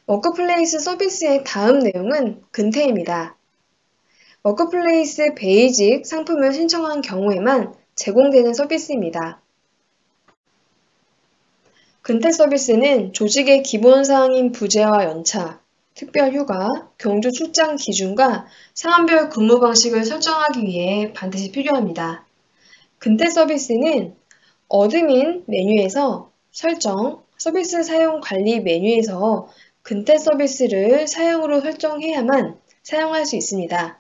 워크플레이스 서비스의 다음 내용은 근태입니다. 워크플레이스 베이직 상품을 신청한 경우에만 제공되는 서비스입니다. 근태 서비스는 조직의 기본사항인 부재와 연차, 특별휴가, 경주 출장 기준과 사안별 근무 방식을 설정하기 위해 반드시 필요합니다. 근태 서비스는 어드민 메뉴에서 설정, 서비스 사용 관리 메뉴에서 근태 서비스를 사용으로 설정해야만 사용할 수 있습니다.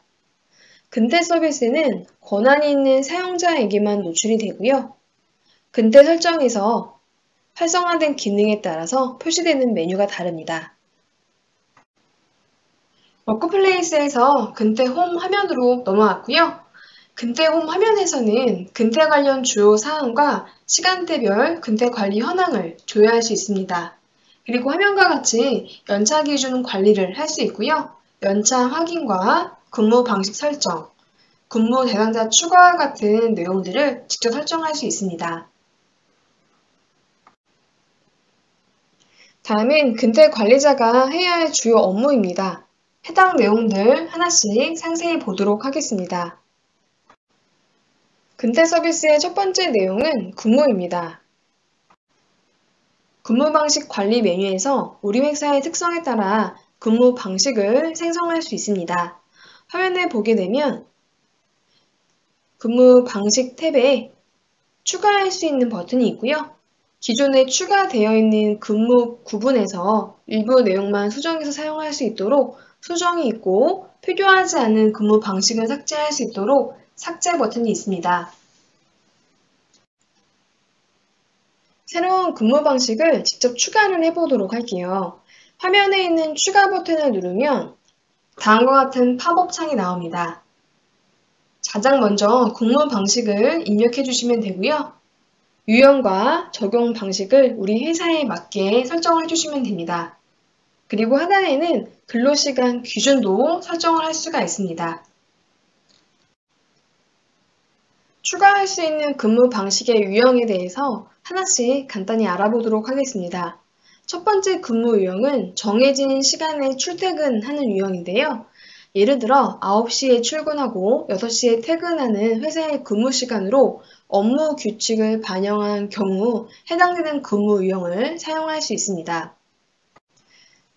근태 서비스는 권한이 있는 사용자에게만 노출이 되고요. 근태 설정에서 활성화된 기능에 따라서 표시되는 메뉴가 다릅니다. 워크플레이스에서 근태 홈 화면으로 넘어왔고요. 근태 홈 화면에서는 근태 관련 주요 사항과 시간대별 근태 관리 현황을 조회할 수 있습니다. 그리고 화면과 같이 연차 기준 관리를 할 수 있고요. 연차 확인과 근무 방식 설정, 근무 대상자 추가와 같은 내용들을 직접 설정할 수 있습니다. 다음은 근태 관리자가 해야 할 주요 업무입니다. 해당 내용들 하나씩 상세히 보도록 하겠습니다. 근태 서비스의 첫 번째 내용은 근무입니다. 근무 방식 관리 메뉴에서 우리 회사의 특성에 따라 근무 방식을 생성할 수 있습니다. 화면에 보게 되면 근무 방식 탭에 추가할 수 있는 버튼이 있고요. 기존에 추가되어 있는 근무 구분에서 일부 내용만 수정해서 사용할 수 있도록 수정이 있고 필요하지 않은 근무 방식을 삭제할 수 있도록 삭제 버튼이 있습니다. 새로운 근무 방식을 직접 추가를 해보도록 할게요. 화면에 있는 추가 버튼을 누르면 다음과 같은 팝업 창이 나옵니다. 가장 먼저 근무 방식을 입력해 주시면 되고요. 유형과 적용 방식을 우리 회사에 맞게 설정을 해주시면 됩니다. 그리고 하단에는 근로시간 기준도 설정을 할 수가 있습니다. 추가할 수 있는 근무 방식의 유형에 대해서 하나씩 간단히 알아보도록 하겠습니다. 첫 번째 근무 유형은 정해진 시간에 출퇴근하는 유형인데요. 예를 들어 9시에 출근하고 6시에 퇴근하는 회사의 근무 시간으로 업무 규칙을 반영한 경우 해당되는 근무 유형을 사용할 수 있습니다.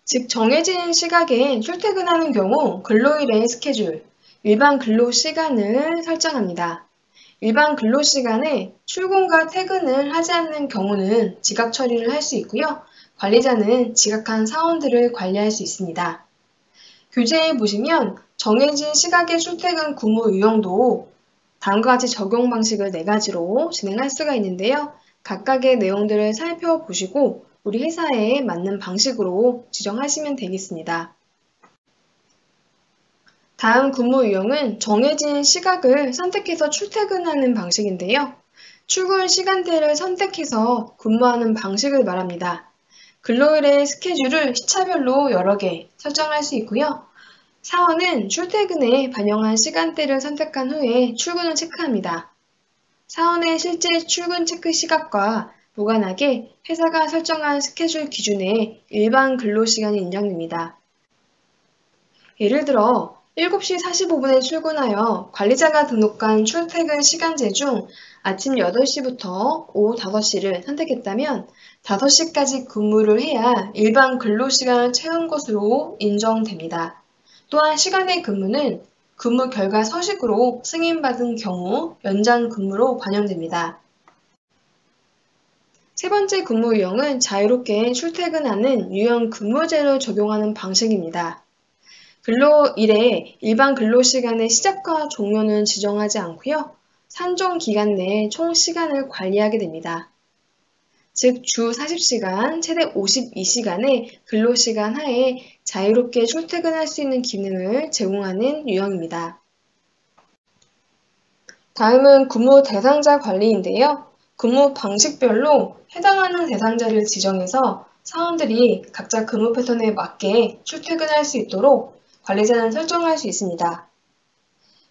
즉 정해진 시각에 출퇴근하는 경우 근로일의 스케줄, 일반 근로 시간을 설정합니다. 일반 근로 시간에 출근과 퇴근을 하지 않는 경우는 지각 처리를 할 수 있고요. 관리자는 지각한 사원들을 관리할 수 있습니다. 교재에 보시면 정해진 시각의 출퇴근 근무 유형도 다음과 같이 적용 방식을 4가지로 진행할 수가 있는데요. 각각의 내용들을 살펴보시고 우리 회사에 맞는 방식으로 지정하시면 되겠습니다. 다음 근무 유형은 정해진 시각을 선택해서 출퇴근하는 방식인데요. 출근 시간대를 선택해서 근무하는 방식을 말합니다. 근로일의 스케줄을 시차별로 여러 개 설정할 수 있고요. 사원은 출퇴근에 반영한 시간대를 선택한 후에 출근을 체크합니다. 사원의 실제 출근 체크 시각과 무관하게 회사가 설정한 스케줄 기준에 일반 근로시간이 인정됩니다. 예를 들어 7시 45분에 출근하여 관리자가 등록한 출퇴근 시간제 중 아침 8시부터 오후 5시를 선택했다면 5시까지 근무를 해야 일반 근로시간을 채운 것으로 인정됩니다. 또한 시간의 근무는 근무 결과 서식으로 승인받은 경우 연장 근무로 반영됩니다. 세 번째 근무 유형은 자유롭게 출퇴근하는 유형 근무제를 적용하는 방식입니다. 근로일에 일반 근로시간의 시작과 종료는 지정하지 않고요. 산정 기간 내에 총 시간을 관리하게 됩니다. 즉, 주 40시간, 최대 52시간의 근로시간 하에 자유롭게 출퇴근할 수 있는 기능을 제공하는 유형입니다. 다음은 근무 대상자 관리인데요. 근무 방식별로 해당하는 대상자를 지정해서 사원들이 각자 근무 패턴에 맞게 출퇴근할 수 있도록 관리자는 설정할 수 있습니다.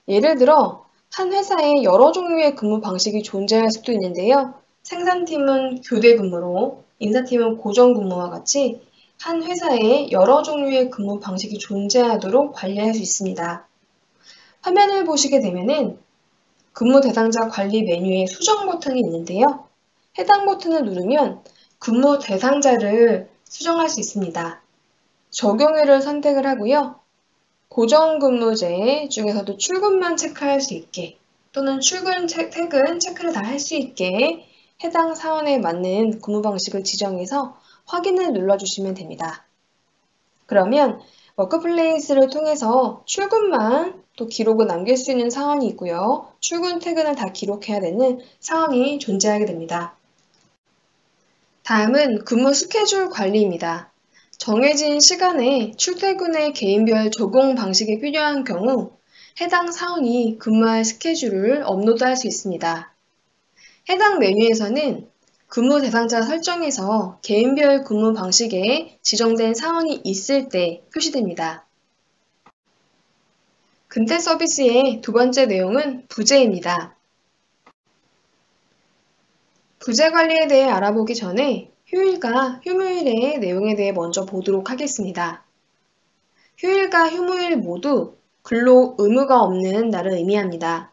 예를 들어 한 회사에 여러 종류의 근무 방식이 존재할 수도 있는데요. 생산팀은 교대 근무로, 인사팀은 고정 근무와 같이 한 회사에 여러 종류의 근무 방식이 존재하도록 관리할 수 있습니다. 화면을 보시게 되면은 근무 대상자 관리 메뉴에 수정 버튼이 있는데요. 해당 버튼을 누르면 근무 대상자를 수정할 수 있습니다. 적용일을 선택을 하고요. 고정근무제 중에서도 출근만 체크할 수 있게 또는 출근, 퇴근 체크를 다 할 수 있게 해당 사원에 맞는 근무 방식을 지정해서 확인을 눌러주시면 됩니다. 그러면 워크플레이스를 통해서 출근만 또 기록을 남길 수 있는 상황이 있고요. 출근, 퇴근을 다 기록해야 되는 상황이 존재하게 됩니다. 다음은 근무 스케줄 관리입니다. 정해진 시간에 출퇴근의 개인별 적용 방식이 필요한 경우 해당 사원이 근무할 스케줄을 업로드할 수 있습니다. 해당 메뉴에서는 근무 대상자 설정에서 개인별 근무 방식에 지정된 사원이 있을 때 표시됩니다. 근태 서비스의 두 번째 내용은 부재입니다. 부재 관리에 대해 알아보기 전에 휴일과 휴무일의 내용에 대해 먼저 보도록 하겠습니다. 휴일과 휴무일 모두 근로 의무가 없는 날을 의미합니다.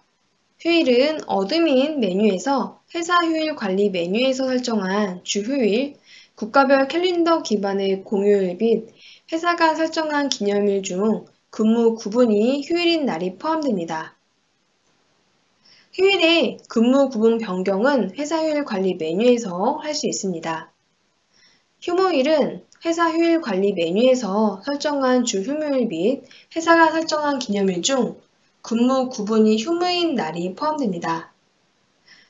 휴일은 어드민 메뉴에서 회사 휴일 관리 메뉴에서 설정한 주 휴일, 국가별 캘린더 기반의 공휴일 및 회사가 설정한 기념일 중 근무 구분이 휴일인 날이 포함됩니다. 휴일의 근무 구분 변경은 회사 휴일 관리 메뉴에서 할 수 있습니다. 휴무일은 회사 휴일 관리 메뉴에서 설정한 주 휴무일 및 회사가 설정한 기념일 중 근무 구분이 휴무인 날이 포함됩니다.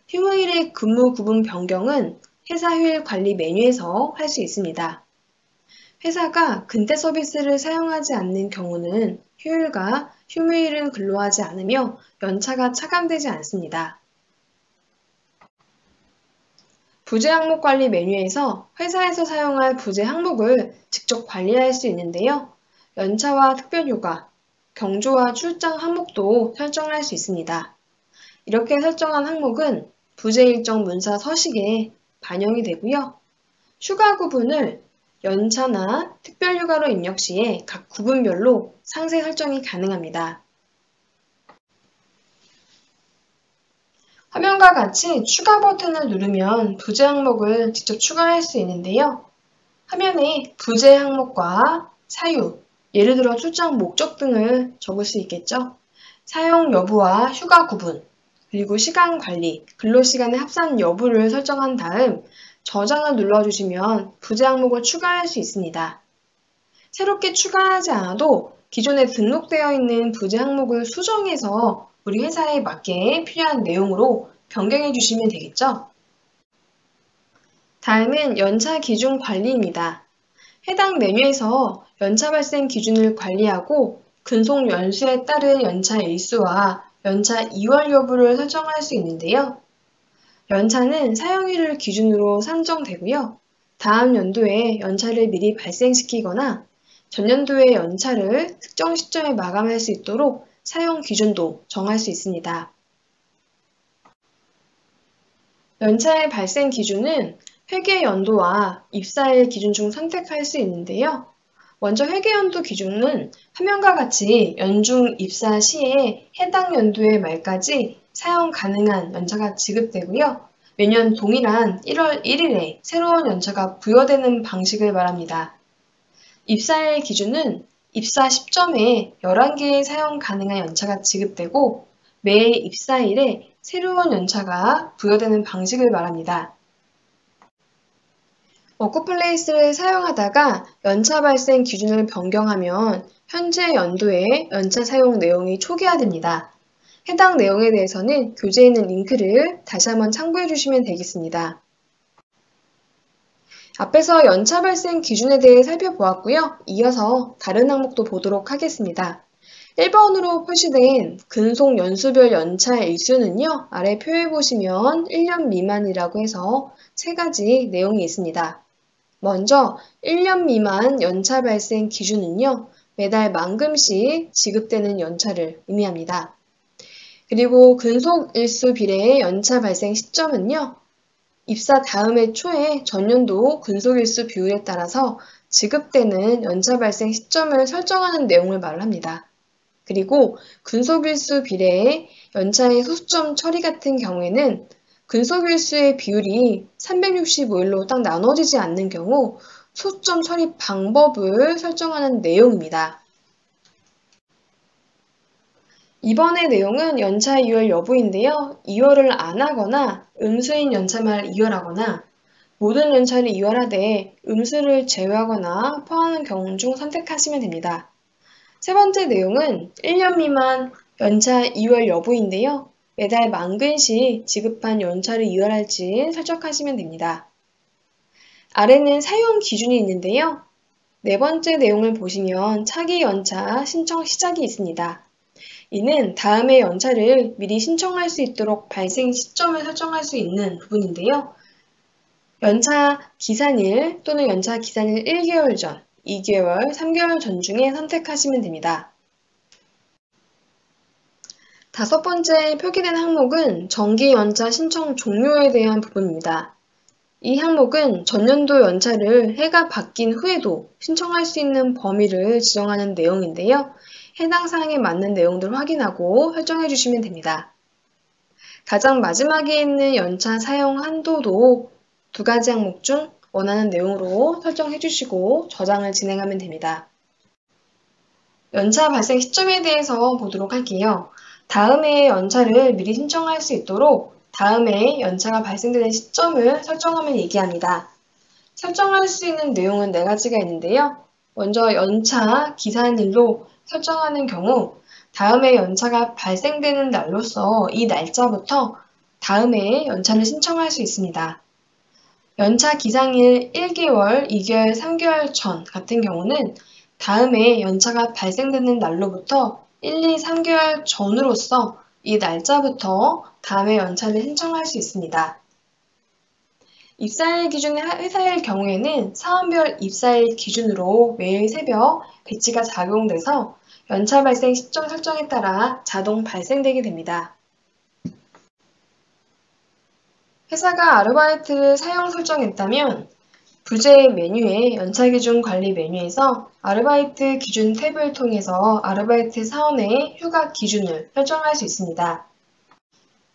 휴무일의 근무 구분 변경은 회사 휴일 관리 메뉴에서 할 수 있습니다. 회사가 근태 서비스를 사용하지 않는 경우는 휴일과 휴무일은 근로하지 않으며 연차가 차감되지 않습니다. 부재 항목 관리 메뉴에서 회사에서 사용할 부재 항목을 직접 관리할 수 있는데요. 연차와 특별휴가, 경조와 출장 항목도 설정할 수 있습니다. 이렇게 설정한 항목은 부재 일정 문서 서식에 반영이 되고요. 휴가 구분을 연차나 특별휴가로 입력 시에 각 구분별로 상세 설정이 가능합니다. 화면과 같이 추가 버튼을 누르면 부재 항목을 직접 추가할 수 있는데요. 화면에 부재 항목과 사유, 예를 들어 출장 목적 등을 적을 수 있겠죠. 사용 여부와 휴가 구분, 그리고 시간 관리, 근로시간의 합산 여부를 설정한 다음 저장을 눌러주시면 부재 항목을 추가할 수 있습니다. 새롭게 추가하지 않아도 기존에 등록되어 있는 부재 항목을 수정해서 우리 회사에 맞게 필요한 내용으로 변경해 주시면 되겠죠? 다음은 연차 기준 관리입니다. 해당 메뉴에서 연차 발생 기준을 관리하고 근속 연수에 따른 연차 일수와 연차 이월 여부를 설정할 수 있는데요. 연차는 사용일을 기준으로 산정되고요. 다음 연도에 연차를 미리 발생시키거나 전년도의 연차를 특정 시점에 마감할 수 있도록 사용 기준도 정할 수 있습니다. 연차의 발생 기준은 회계 연도와 입사일 기준 중 선택할 수 있는데요. 먼저 회계연도 기준은 화면과 같이 연중 입사 시에 해당 연도의 말까지 사용 가능한 연차가 지급되고요. 매년 동일한 1월 1일에 새로운 연차가 부여되는 방식을 말합니다. 입사일 기준은 입사 시점에 11개의 사용 가능한 연차가 지급되고 매 입사일에 새로운 연차가 부여되는 방식을 말합니다. 워크플레이스를 사용하다가 연차 발생 기준을 변경하면 현재 연도의 연차 사용 내용이 초기화됩니다. 해당 내용에 대해서는 교재에 있는 링크를 다시 한번 참고해 주시면 되겠습니다. 앞에서 연차 발생 기준에 대해 살펴보았고요. 이어서 다른 항목도 보도록 하겠습니다. 1번으로 표시된 근속 연수별 연차 일수는요. 아래 표에 보시면 1년 미만이라고 해서 세 가지 내용이 있습니다. 먼저 1년 미만 연차 발생 기준은요. 매달 만금씩 지급되는 연차를 의미합니다. 그리고 근속 일수 비례의 연차 발생 시점은요. 입사 다음 해 초에 전년도 근속일수 비율에 따라서 지급되는 연차 발생 시점을 설정하는 내용을 말을 합니다. 그리고 근속일수 비례에 연차의 소수점 처리 같은 경우에는 근속일수의 비율이 365일로 딱 나눠지지 않는 경우 소수점 처리 방법을 설정하는 내용입니다. 이번의 내용은 연차 이월 여부인데요. 이월을 안 하거나 음수인 연차만 이월하거나 모든 연차를 이월하되 음수를 제외하거나 포함하는 경우 중 선택하시면 됩니다. 세 번째 내용은 1년 미만 연차 이월 여부인데요. 매달 만근 시 지급한 연차를 이월할지 설정하시면 됩니다. 아래는 사용 기준이 있는데요. 네 번째 내용을 보시면 차기 연차 신청 시작이 있습니다. 이는 다음의 연차를 미리 신청할 수 있도록 발생 시점을 설정할 수 있는 부분인데요. 연차 기산일 또는 연차 기산일 1개월 전, 2개월, 3개월 전 중에 선택하시면 됩니다. 다섯 번째 표기된 항목은 정기 연차 신청 종료에 대한 부분입니다. 이 항목은 전년도 연차를 해가 바뀐 후에도 신청할 수 있는 범위를 지정하는 내용인데요. 해당 사항에 맞는 내용들을 확인하고 설정해 주시면 됩니다. 가장 마지막에 있는 연차 사용 한도도 두 가지 항목 중 원하는 내용으로 설정해 주시고 저장을 진행하면 됩니다. 연차 발생 시점에 대해서 보도록 할게요. 다음 해의 연차를 미리 신청할 수 있도록 다음 해에 연차가 발생되는 시점을 설정하면 얘기합니다. 설정할 수 있는 내용은 네 가지가 있는데요. 먼저 연차 기산일로 설정하는 경우 다음 해 연차가 발생되는 날로서 이 날짜부터 다음 해에 연차를 신청할 수 있습니다. 연차 기상일 1개월, 2개월, 3개월 전 같은 경우는 다음 해 연차가 발생되는 날로부터 1, 2, 3개월 전으로서 이 날짜부터 다음 해 연차를 신청할 수 있습니다. 입사일 기준의 회사일 경우에는 사원별 입사일 기준으로 매일 새벽 배치가 작용돼서 연차 발생 시점 설정에 따라 자동 발생되게 됩니다. 회사가 아르바이트를 사용 설정했다면 부재 메뉴의 연차 기준 관리 메뉴에서 아르바이트 기준 탭을 통해서 아르바이트 사원의 휴가 기준을 설정할 수 있습니다.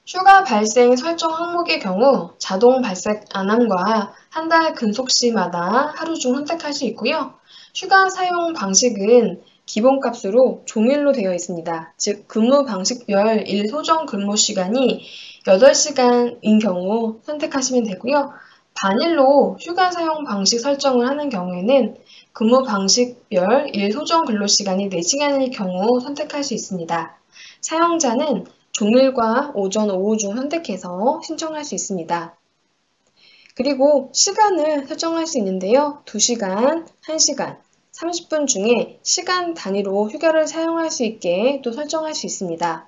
휴가 발생 설정 항목의 경우 자동 발생 안함과 한 달 근속 시마다 하루 중 선택할 수 있고요. 휴가 사용 방식은 기본값으로 종일로 되어 있습니다. 즉 근무 방식별 일 소정 근무 시간이 8시간인 경우 선택하시면 되고요. 반일로 휴가 사용 방식 설정을 하는 경우에는 근무 방식별 일 소정 근로 시간이 4시간일 경우 선택할 수 있습니다. 사용자는 종일과 오전, 오후 중 선택해서 신청할 수 있습니다. 그리고 시간을 설정할 수 있는데요. 2시간, 1시간, 30분 중에 시간 단위로 휴가를 사용할 수 있게 또 설정할 수 있습니다.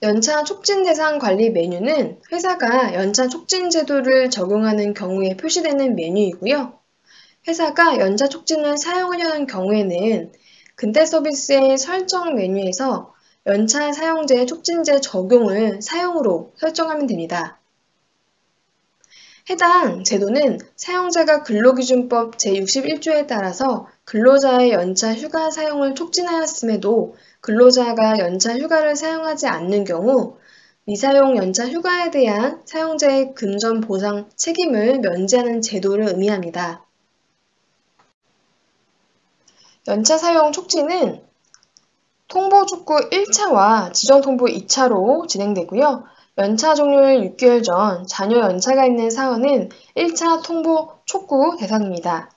연차 촉진 대상 관리 메뉴는 회사가 연차 촉진 제도를 적용하는 경우에 표시되는 메뉴이고요. 회사가 연차 촉진을 사용하려는 경우에는 근태 서비스의 설정 메뉴에서 연차 사용제 촉진제 적용을 사용으로 설정하면 됩니다. 해당 제도는 사용자가 근로기준법 제61조에 따라서 근로자의 연차 휴가 사용을 촉진하였음에도 근로자가 연차 휴가를 사용하지 않는 경우 미사용 연차 휴가에 대한 사용자의 금전 보상 책임을 면제하는 제도를 의미합니다. 연차 사용 촉진은 통보 촉구 1차와 지정 통보 2차로 진행되고요. 연차 종료일 6개월 전 잔여 연차가 있는 사원은 1차 통보 촉구 대상입니다.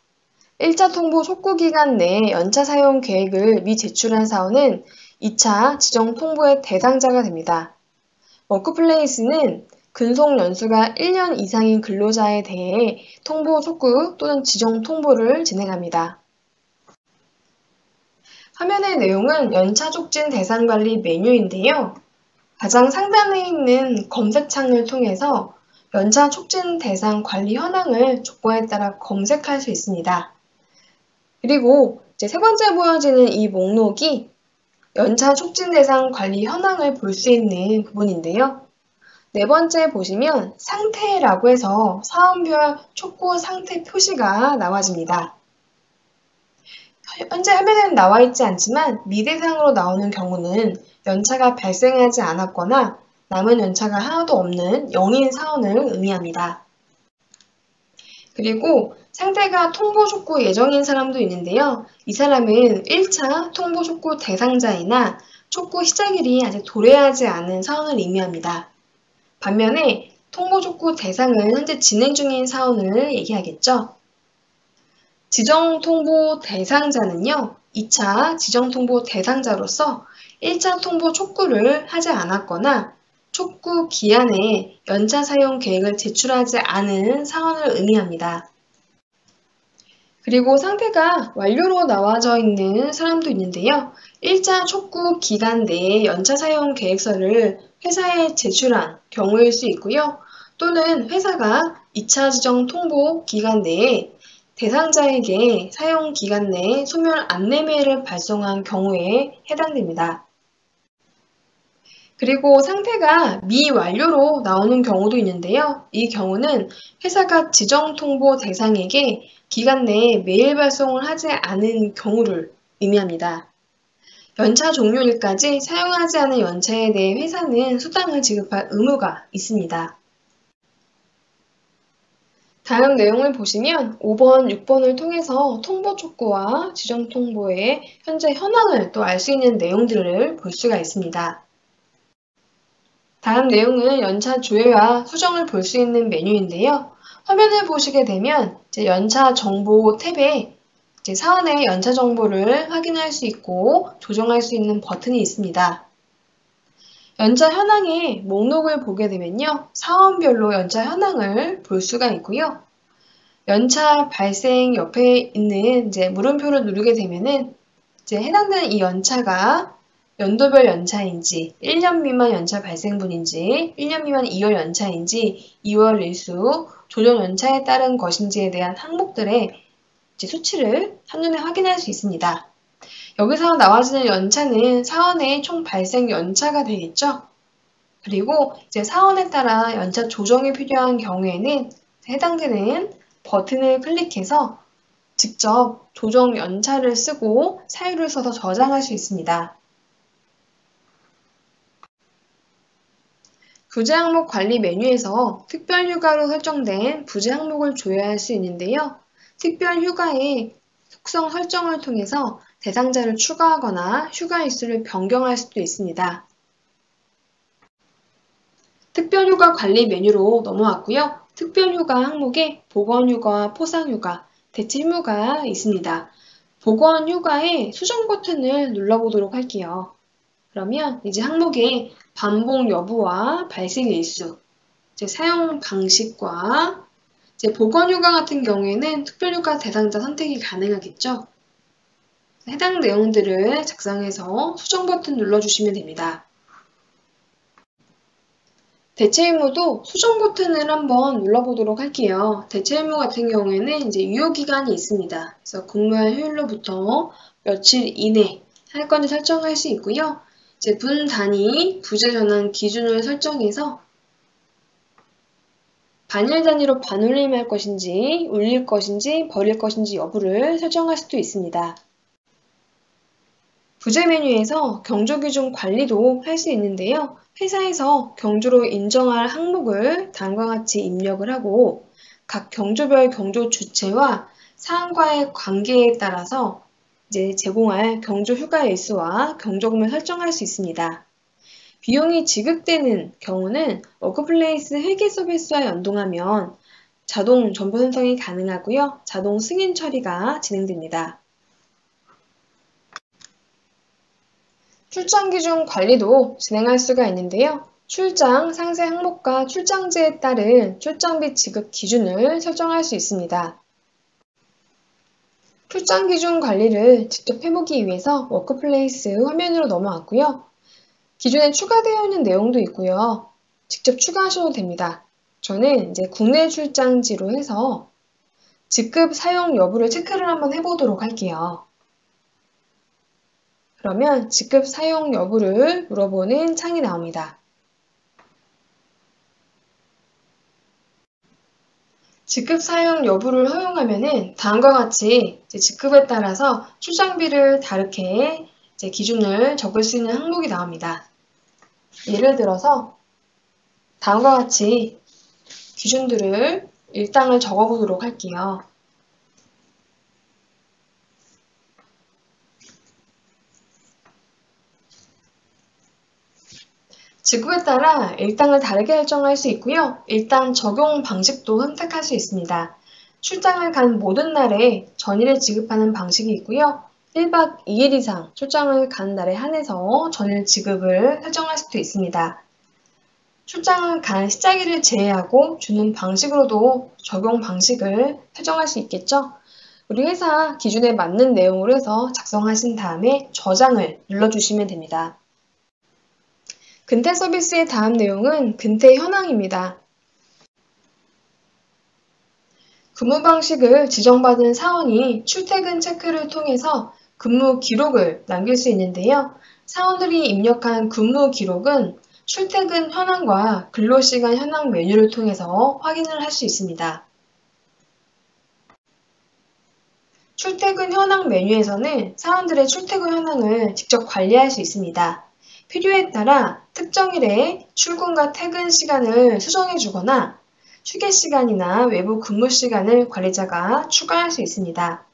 1차 통보 촉구 기간 내에 연차 사용 계획을 미제출한 사원은 2차 지정 통보의 대상자가 됩니다. 워크플레이스는 근속 연수가 1년 이상인 근로자에 대해 통보 촉구 또는 지정 통보를 진행합니다. 화면의 내용은 연차 촉진 대상 관리 메뉴인데요. 가장 상단에 있는 검색창을 통해서 연차 촉진 대상 관리 현황을 조건에 따라 검색할 수 있습니다. 그리고 이제 세 번째 보여지는 이 목록이 연차 촉진 대상 관리 현황을 볼 수 있는 부분인데요. 네 번째 보시면 상태라고 해서 사원별 촉구 상태 표시가 나와집니다. 현재 화면에는 나와 있지 않지만 미대상으로 나오는 경우는 연차가 발생하지 않았거나 남은 연차가 하나도 없는 0인 사원을 의미합니다. 그리고 상태가 통보 촉구 예정인 사람도 있는데요. 이 사람은 1차 통보 촉구 대상자이나 촉구 시작일이 아직 도래하지 않은 사원을 의미합니다. 반면에 통보 촉구 대상은 현재 진행 중인 사원을 얘기하겠죠. 지정 통보 대상자는요, 2차 지정 통보 대상자로서 1차 통보 촉구를 하지 않았거나 촉구 기한에 연차 사용 계획을 제출하지 않은 사원을 의미합니다. 그리고 상태가 완료로 나와져 있는 사람도 있는데요. 1차 촉구 기간 내에 연차 사용 계획서를 회사에 제출한 경우일 수 있고요. 또는 회사가 2차 지정 통보 기간 내에 대상자에게 사용 기간 내에 소멸 안내메일을 발송한 경우에 해당됩니다. 그리고 상태가 미완료로 나오는 경우도 있는데요. 이 경우는 회사가 지정 통보 대상에게 기간 내에 메일 발송을 하지 않은 경우를 의미합니다. 연차 종료일까지 사용하지 않은 연차에 대해 회사는 수당을 지급할 의무가 있습니다. 다음 내용을 보시면 5번, 6번을 통해서 통보 촉구와 지정 통보의 현재 현황을 또 알 수 있는 내용들을 볼 수가 있습니다. 다음 내용은 연차 조회와 수정을 볼 수 있는 메뉴인데요. 화면을 보시게 되면 연차 정보 탭에 사원의 연차 정보를 확인할 수 있고 조정할 수 있는 버튼이 있습니다. 연차 현황의 목록을 보게 되면요. 사원별로 연차 현황을 볼 수가 있고요. 연차 발생 옆에 있는 물음표를 누르게 되면은 해당되는 이 연차가 연도별 연차인지, 1년 미만 연차 발생분인지, 1년 미만 2월 연차인지, 2월 일수, 조정 연차에 따른 것인지에 대한 항목들의 수치를 한눈에 확인할 수 있습니다. 여기서 나와지는 연차는 사원의 총 발생 연차가 되겠죠? 그리고 사원에 따라 연차 조정이 필요한 경우에는 해당되는 버튼을 클릭해서 직접 조정 연차를 쓰고 사유를 써서 저장할 수 있습니다. 부재 항목 관리 메뉴에서 특별휴가로 설정된 부재 항목을 조회할 수 있는데요. 특별휴가의 속성 설정을 통해서 대상자를 추가하거나 휴가 일수를 변경할 수도 있습니다. 특별휴가 관리 메뉴로 넘어왔고요. 특별휴가 항목에 보건휴가와 포상휴가, 대체휴무가 있습니다. 보건휴가의 수정 버튼을 눌러보도록 할게요. 그러면 이제 항목에 반복 여부와 발생 일수, 사용 방식과 보건휴가 같은 경우에는 특별휴가 대상자 선택이 가능하겠죠. 해당 내용들을 작성해서 수정 버튼 눌러주시면 됩니다. 대체휴무도 수정 버튼을 한번 눌러보도록 할게요. 대체휴무 같은 경우에는 유효기간이 있습니다. 그래서 근무할 휴일로부터 며칠 이내 할 건지 설정할 수 있고요. 분 단위 부재 전환 기준을 설정해서 반일 단위로 반올림할 것인지, 올릴 것인지, 버릴 것인지 여부를 설정할 수도 있습니다. 부재 메뉴에서 경조기준 관리도 할 수 있는데요. 회사에서 경조로 인정할 항목을 다음과 같이 입력을 하고 각 경조별 경조 주체와 사항과의 관계에 따라서 제공할 경조 휴가 일수와 경조금을 설정할 수 있습니다. 비용이 지급되는 경우는 워크플레이스 회계 서비스와 연동하면 자동 정보 생성이 가능하고요. 자동 승인 처리가 진행됩니다. 출장 기준 관리도 진행할 수가 있는데요. 출장 상세 항목과 출장지에 따른 출장비 지급 기준을 설정할 수 있습니다. 출장 기준 관리를 직접 해보기 위해서 워크플레이스 화면으로 넘어왔고요. 기준에 추가되어 있는 내용도 있고요. 직접 추가하셔도 됩니다. 저는 국내 출장지로 해서 직급 사용 여부를 체크를 한번 해보도록 할게요. 그러면 직급 사용 여부를 물어보는 창이 나옵니다. 직급 사용 여부를 허용하면은 다음과 같이 직급에 따라서 출장비를 다르게 기준을 적을 수 있는 항목이 나옵니다. 예를 들어서 다음과 같이 기준들을 일당을 적어보도록 할게요. 직급에 따라 일당을 다르게 설정할 수 있고요. 일당 적용 방식도 선택할 수 있습니다. 출장을 간 모든 날에 전일을 지급하는 방식이 있고요. 1박 2일 이상 출장을 간 날에 한해서 전일 지급을 설정할 수도 있습니다. 출장을 간 시작일을 제외하고 주는 방식으로도 적용 방식을 설정할 수 있겠죠. 우리 회사 기준에 맞는 내용으로 해서 작성하신 다음에 저장을 눌러주시면 됩니다. 근태 서비스의 다음 내용은 근태 현황입니다. 근무 방식을 지정받은 사원이 출퇴근 체크를 통해서 근무 기록을 남길 수 있는데요. 사원들이 입력한 근무 기록은 출퇴근 현황과 근로시간 현황 메뉴를 통해서 확인을 할 수 있습니다. 출퇴근 현황 메뉴에서는 사원들의 출퇴근 현황을 직접 관리할 수 있습니다. 필요에 따라 특정일에 출근과 퇴근 시간을 수정해 주거나 휴게 시간이나 외부 근무 시간을 관리자가 추가할 수 있습니다.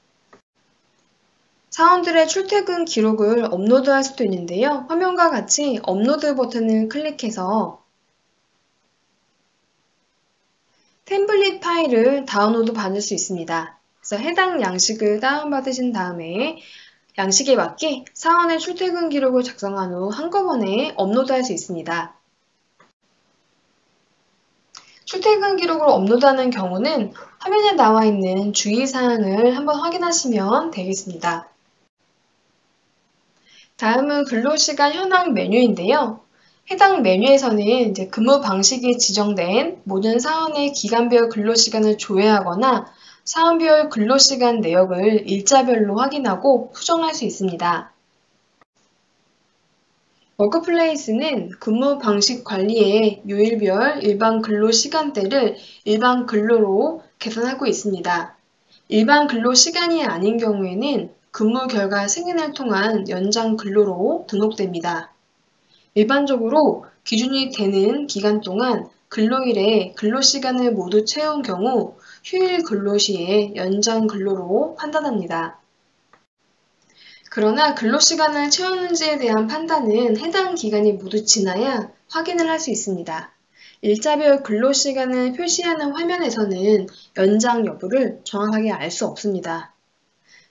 사원들의 출퇴근 기록을 업로드할 수도 있는데요. 화면과 같이 업로드 버튼을 클릭해서 템플릿 파일을 다운로드 받을 수 있습니다. 그래서 해당 양식을 다운받으신 다음에 양식에 맞게 사원의 출퇴근 기록을 작성한 후 한꺼번에 업로드할 수 있습니다. 출퇴근 기록을 업로드하는 경우는 화면에 나와 있는 주의사항을 한번 확인하시면 되겠습니다. 다음은 근로시간 현황 메뉴인데요. 해당 메뉴에서는 근무 방식이 지정된 모든 사원의 기간별 근로시간을 조회하거나 사원별 근로시간 내역을 일자별로 확인하고 수정할 수 있습니다. 워크플레이스는 근무 방식 관리에 요일별 일반 근로 시간대를 일반 근로로 계산하고 있습니다. 일반 근로 시간이 아닌 경우에는 근무 결과 승인을 통한 연장 근로로 등록됩니다. 일반적으로 기준이 되는 기간 동안 근로일에 근로시간을 모두 채운 경우 휴일 근로시에 연장 근로로 판단합니다. 그러나 근로시간을 채우는지에 대한 판단은 해당 기간이 모두 지나야 확인을 할 수 있습니다. 일자별 근로시간을 표시하는 화면에서는 연장 여부를 정확하게 알 수 없습니다.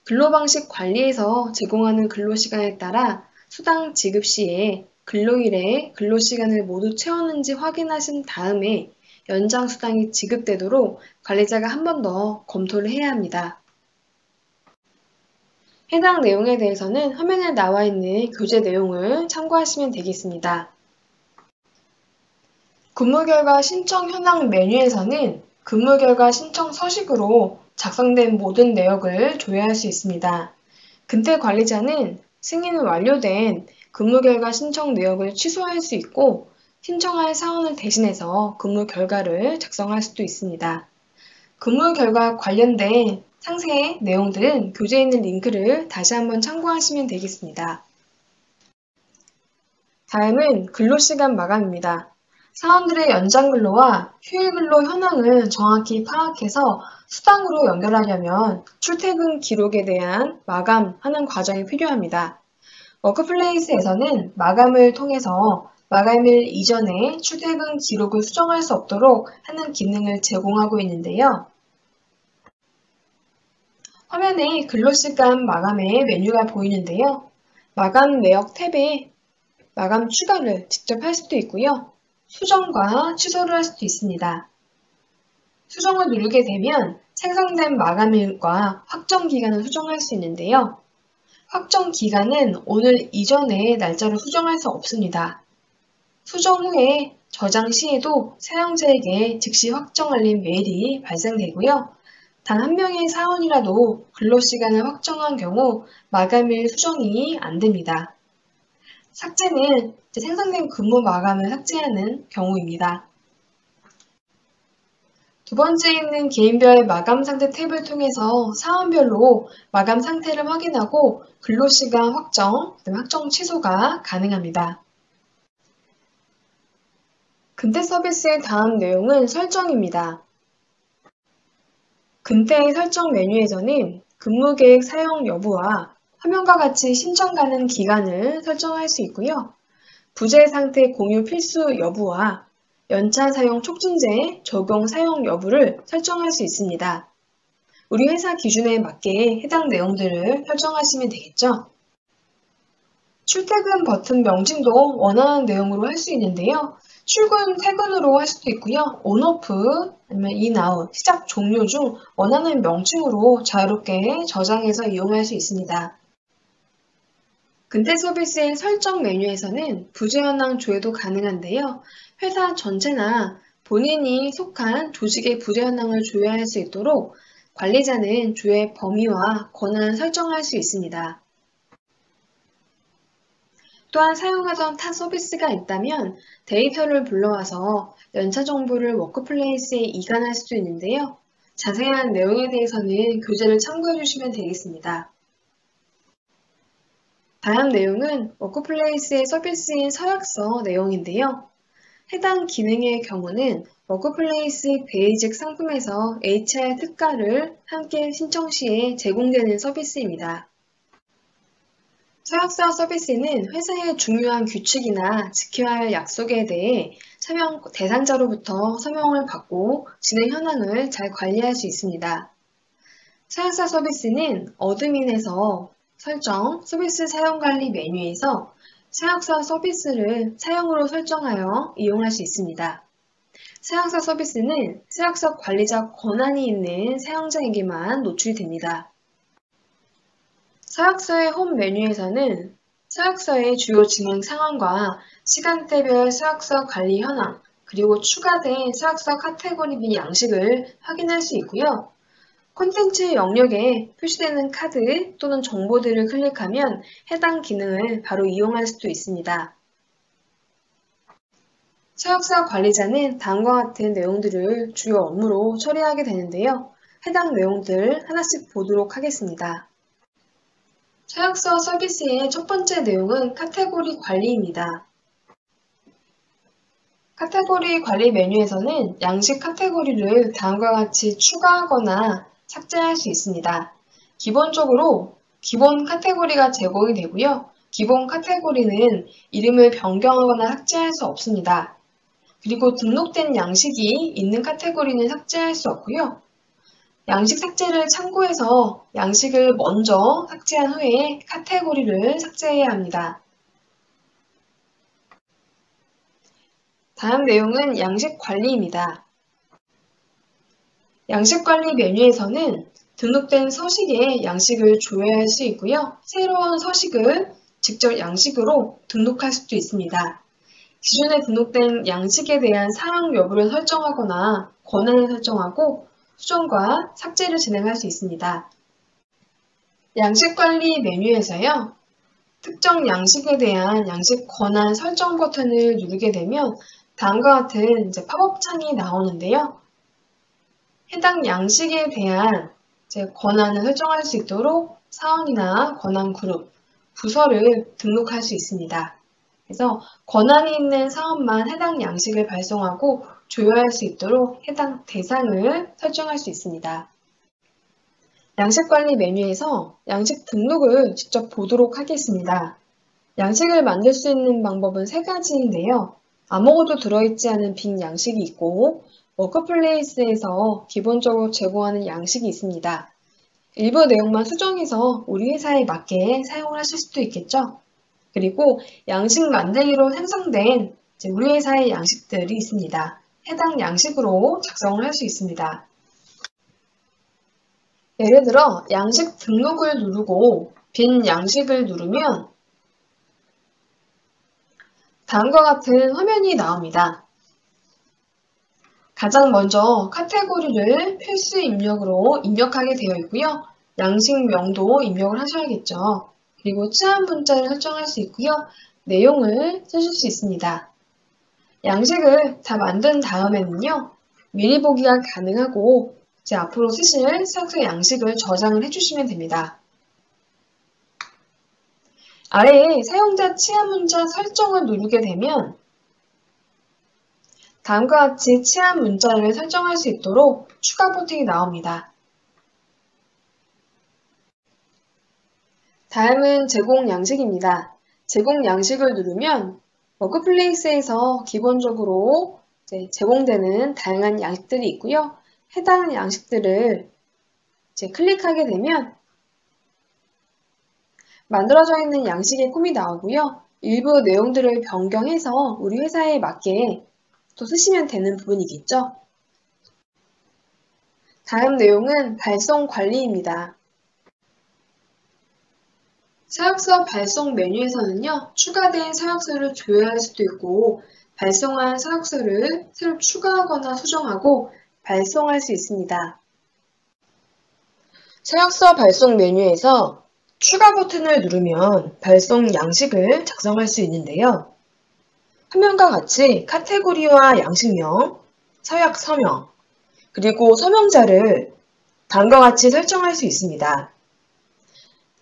근로방식 관리에서 제공하는 근로시간에 따라 수당 지급 시에 근로일에 근로시간을 모두 채웠는지 확인하신 다음에 연장 수당이 지급되도록 관리자가 한 번 더 검토를 해야 합니다. 해당 내용에 대해서는 화면에 나와 있는 교재 내용을 참고하시면 되겠습니다. 근무결과 신청 현황 메뉴에서는 근무결과 신청 서식으로 작성된 모든 내역을 조회할 수 있습니다. 근태 관리자는 승인 완료된 근무결과 신청 내역을 취소할 수 있고 신청할 사원을 대신해서 근무 결과를 작성할 수도 있습니다. 근무 결과 관련된 상세 내용들은 교재에 있는 링크를 다시 한번 참고하시면 되겠습니다. 다음은 근로시간 마감입니다. 사원들의 연장 근로와 휴일 근로 현황을 정확히 파악해서 수당으로 연결하려면 출퇴근 기록에 대한 마감하는 과정이 필요합니다. 워크플레이스에서는 마감을 통해서 마감일 이전에 출퇴근 기록을 수정할 수 없도록 하는 기능을 제공하고 있는데요. 화면에 근로시간 마감의 메뉴가 보이는데요. 마감 내역 탭에 마감 추가를 직접 할 수도 있고요. 수정과 취소를 할 수도 있습니다. 수정을 누르게 되면 생성된 마감일과 확정 기간을 수정할 수 있는데요. 확정 기간은 오늘 이전의 날짜로 수정할 수 없습니다. 수정 후에 저장 시에도 사용자에게 즉시 확정 알림 메일이 발생되고요. 단 한 명의 사원이라도 근로시간을 확정한 경우 마감일 수정이 안 됩니다. 삭제는 생성된 근무 마감을 삭제하는 경우입니다. 두 번째에 있는 개인별 마감 상태 탭을 통해서 사원별로 마감 상태를 확인하고 근로시간 확정, 확정 취소가 가능합니다. 근태 서비스의 다음 내용은 설정입니다. 근태의 설정 메뉴에서는 근무계획 사용 여부와 화면과 같이 신청 가능 기간을 설정할 수 있고요. 부재 상태 공유 필수 여부와 연차 사용 촉진제 적용 사용 여부를 설정할 수 있습니다. 우리 회사 기준에 맞게 해당 내용들을 설정하시면 되겠죠. 출퇴근 버튼 명칭도 원하는 내용으로 할 수 있는데요. 출근, 퇴근으로 할 수도 있고요. 온오프, 아니면 인아웃, 시작, 종료 중 원하는 명칭으로 자유롭게 저장해서 이용할 수 있습니다. 근태 서비스의 설정 메뉴에서는 부재 현황 조회도 가능한데요. 회사 전체나 본인이 속한 조직의 부재 현황을 조회할 수 있도록 관리자는 조회 범위와 권한을 설정할 수 있습니다. 또한 사용하던 타 서비스가 있다면 데이터를 불러와서 연차 정보를 워크플레이스에 이관할 수도 있는데요. 자세한 내용에 대해서는 교재를 참고해 주시면 되겠습니다. 다음 내용은 워크플레이스의 서비스인 서약서 내용인데요. 해당 기능의 경우는 워크플레이스 베이직 상품에서 HR 특가를 함께 신청 시에 제공되는 서비스입니다. 서약서 서비스는 회사의 중요한 규칙이나 지켜야 할 약속에 대해 서명 대상자로부터 서명을 받고 진행 현황을 잘 관리할 수 있습니다. 서약서 서비스는 어드민에서 설정, 서비스 사용관리 메뉴에서 서약서 서비스를 사용으로 설정하여 이용할 수 있습니다. 서약서 서비스는 서약서 관리자 권한이 있는 사용자에게만 노출이 됩니다. 서약서의 홈 메뉴에서는 서약서의 주요 진행 상황과 시간대별 서약서 관리 현황, 그리고 추가된 서약서 카테고리 및 양식을 확인할 수 있고요. 콘텐츠 영역에 표시되는 카드 또는 정보들을 클릭하면 해당 기능을 바로 이용할 수도 있습니다. 서약서 관리자는 다음과 같은 내용들을 주요 업무로 처리하게 되는데요. 해당 내용들 하나씩 보도록 하겠습니다. 서약서 서비스의 첫 번째 내용은 카테고리 관리입니다. 카테고리 관리 메뉴에서는 양식 카테고리를 다음과 같이 추가하거나 삭제할 수 있습니다. 기본적으로 기본 카테고리가 제공이 되고요. 기본 카테고리는 이름을 변경하거나 삭제할 수 없습니다. 그리고 등록된 양식이 있는 카테고리는 삭제할 수 없고요. 양식 삭제를 참고해서 양식을 먼저 삭제한 후에 카테고리를 삭제해야 합니다. 다음 내용은 양식 관리입니다. 양식 관리 메뉴에서는 등록된 서식에 양식을 조회할 수 있고요. 새로운 서식을 직접 양식으로 등록할 수도 있습니다. 기존에 등록된 양식에 대한 사용 여부를 설정하거나 권한을 설정하고 수정과 삭제를 진행할 수 있습니다. 양식 관리 메뉴에서요. 특정 양식에 대한 양식 권한 설정 버튼을 누르게 되면 다음과 같은 팝업 창이 나오는데요. 해당 양식에 대한 권한을 설정할 수 있도록 사원이나 권한 그룹, 부서를 등록할 수 있습니다. 그래서 권한이 있는 사원만 해당 양식을 발송하고 조회할 수 있도록 해당 대상을 설정할 수 있습니다. 양식 관리 메뉴에서 양식 등록을 직접 보도록 하겠습니다. 양식을 만들 수 있는 방법은 세 가지인데요. 아무것도 들어있지 않은 빈 양식이 있고 워크플레이스에서 기본적으로 제공하는 양식이 있습니다. 일부 내용만 수정해서 우리 회사에 맞게 사용을 하실 수도 있겠죠. 그리고 양식 만들기로 생성된 우리 회사의 양식들이 있습니다. 해당 양식으로 작성을 할 수 있습니다. 예를 들어 양식 등록을 누르고 빈 양식을 누르면 다음과 같은 화면이 나옵니다. 가장 먼저 카테고리를 필수 입력으로 입력하게 되어 있고요. 양식명도 입력을 하셔야겠죠. 그리고 치안 문자를 설정할 수 있고요. 내용을 쓰실 수 있습니다. 양식을 다 만든 다음에는요. 미리 보기가 가능하고 이제 앞으로 쓰실 서약서 양식을 저장을 해주시면 됩니다. 아래에 사용자 치안 문자 설정을 누르게 되면 다음과 같이 치안 문자를 설정할 수 있도록 추가 버튼이 나옵니다. 다음은 제공 양식입니다. 제공 양식을 누르면 워크플레이스에서 기본적으로 제공되는 다양한 양식들이 있고요. 해당 양식들을 클릭하게 되면 만들어져 있는 양식의 콤이 나오고요. 일부 내용들을 변경해서 우리 회사에 맞게 또 쓰시면 되는 부분이겠죠. 다음 내용은 발송 관리입니다. 서약서 발송 메뉴에서는요, 추가된 서약서를 조회할 수도 있고, 발송한 서약서를 새로 추가하거나 수정하고 발송할 수 있습니다. 서약서 발송 메뉴에서 추가 버튼을 누르면 발송 양식을 작성할 수 있는데요. 화면과 같이 카테고리와 양식명, 서약 서명, 그리고 서명자를 다음과 같이 설정할 수 있습니다.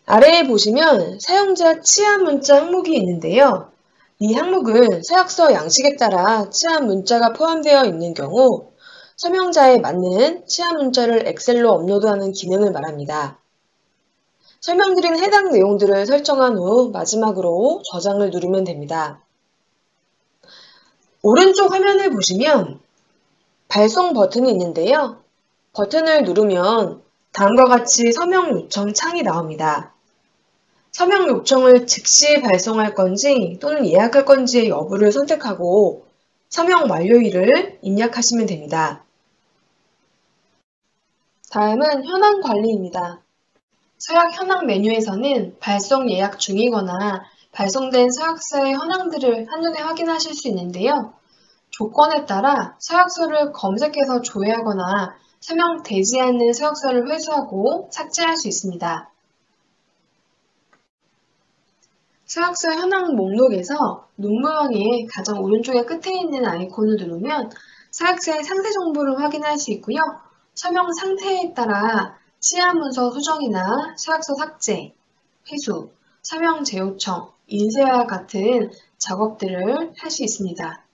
아래에 보시면 사용자 치안 문자 항목이 있는데요. 이 항목은 서약서 양식에 따라 치안 문자가 포함되어 있는 경우 서명자에 맞는 치안 문자를 엑셀로 업로드하는 기능을 말합니다. 설명드린 해당 내용들을 설정한 후 마지막으로 저장을 누르면 됩니다. 오른쪽 화면을 보시면 발송 버튼이 있는데요. 버튼을 누르면 다음과 같이 서명 요청 창이 나옵니다. 서명 요청을 즉시 발송할 건지 또는 예약할 건지의 여부를 선택하고 서명 완료일을 입력하시면 됩니다. 다음은 현황 관리입니다. 서약 현황 메뉴에서는 발송 예약 중이거나 발송된 서약서의 현황들을 한눈에 확인하실 수 있는데요. 조건에 따라 서약서를 검색해서 조회하거나 서명되지 않는 서약서를 회수하고 삭제할 수 있습니다. 서약서 현황 목록에서 눈모양의 가장 오른쪽의 끝에 있는 아이콘을 누르면 서약서의 상세 정보를 확인할 수 있고요. 서명 상태에 따라 치안 문서 수정이나 서약서 삭제, 회수, 서명 재요청, 인쇄와 같은 작업들을 할 수 있습니다.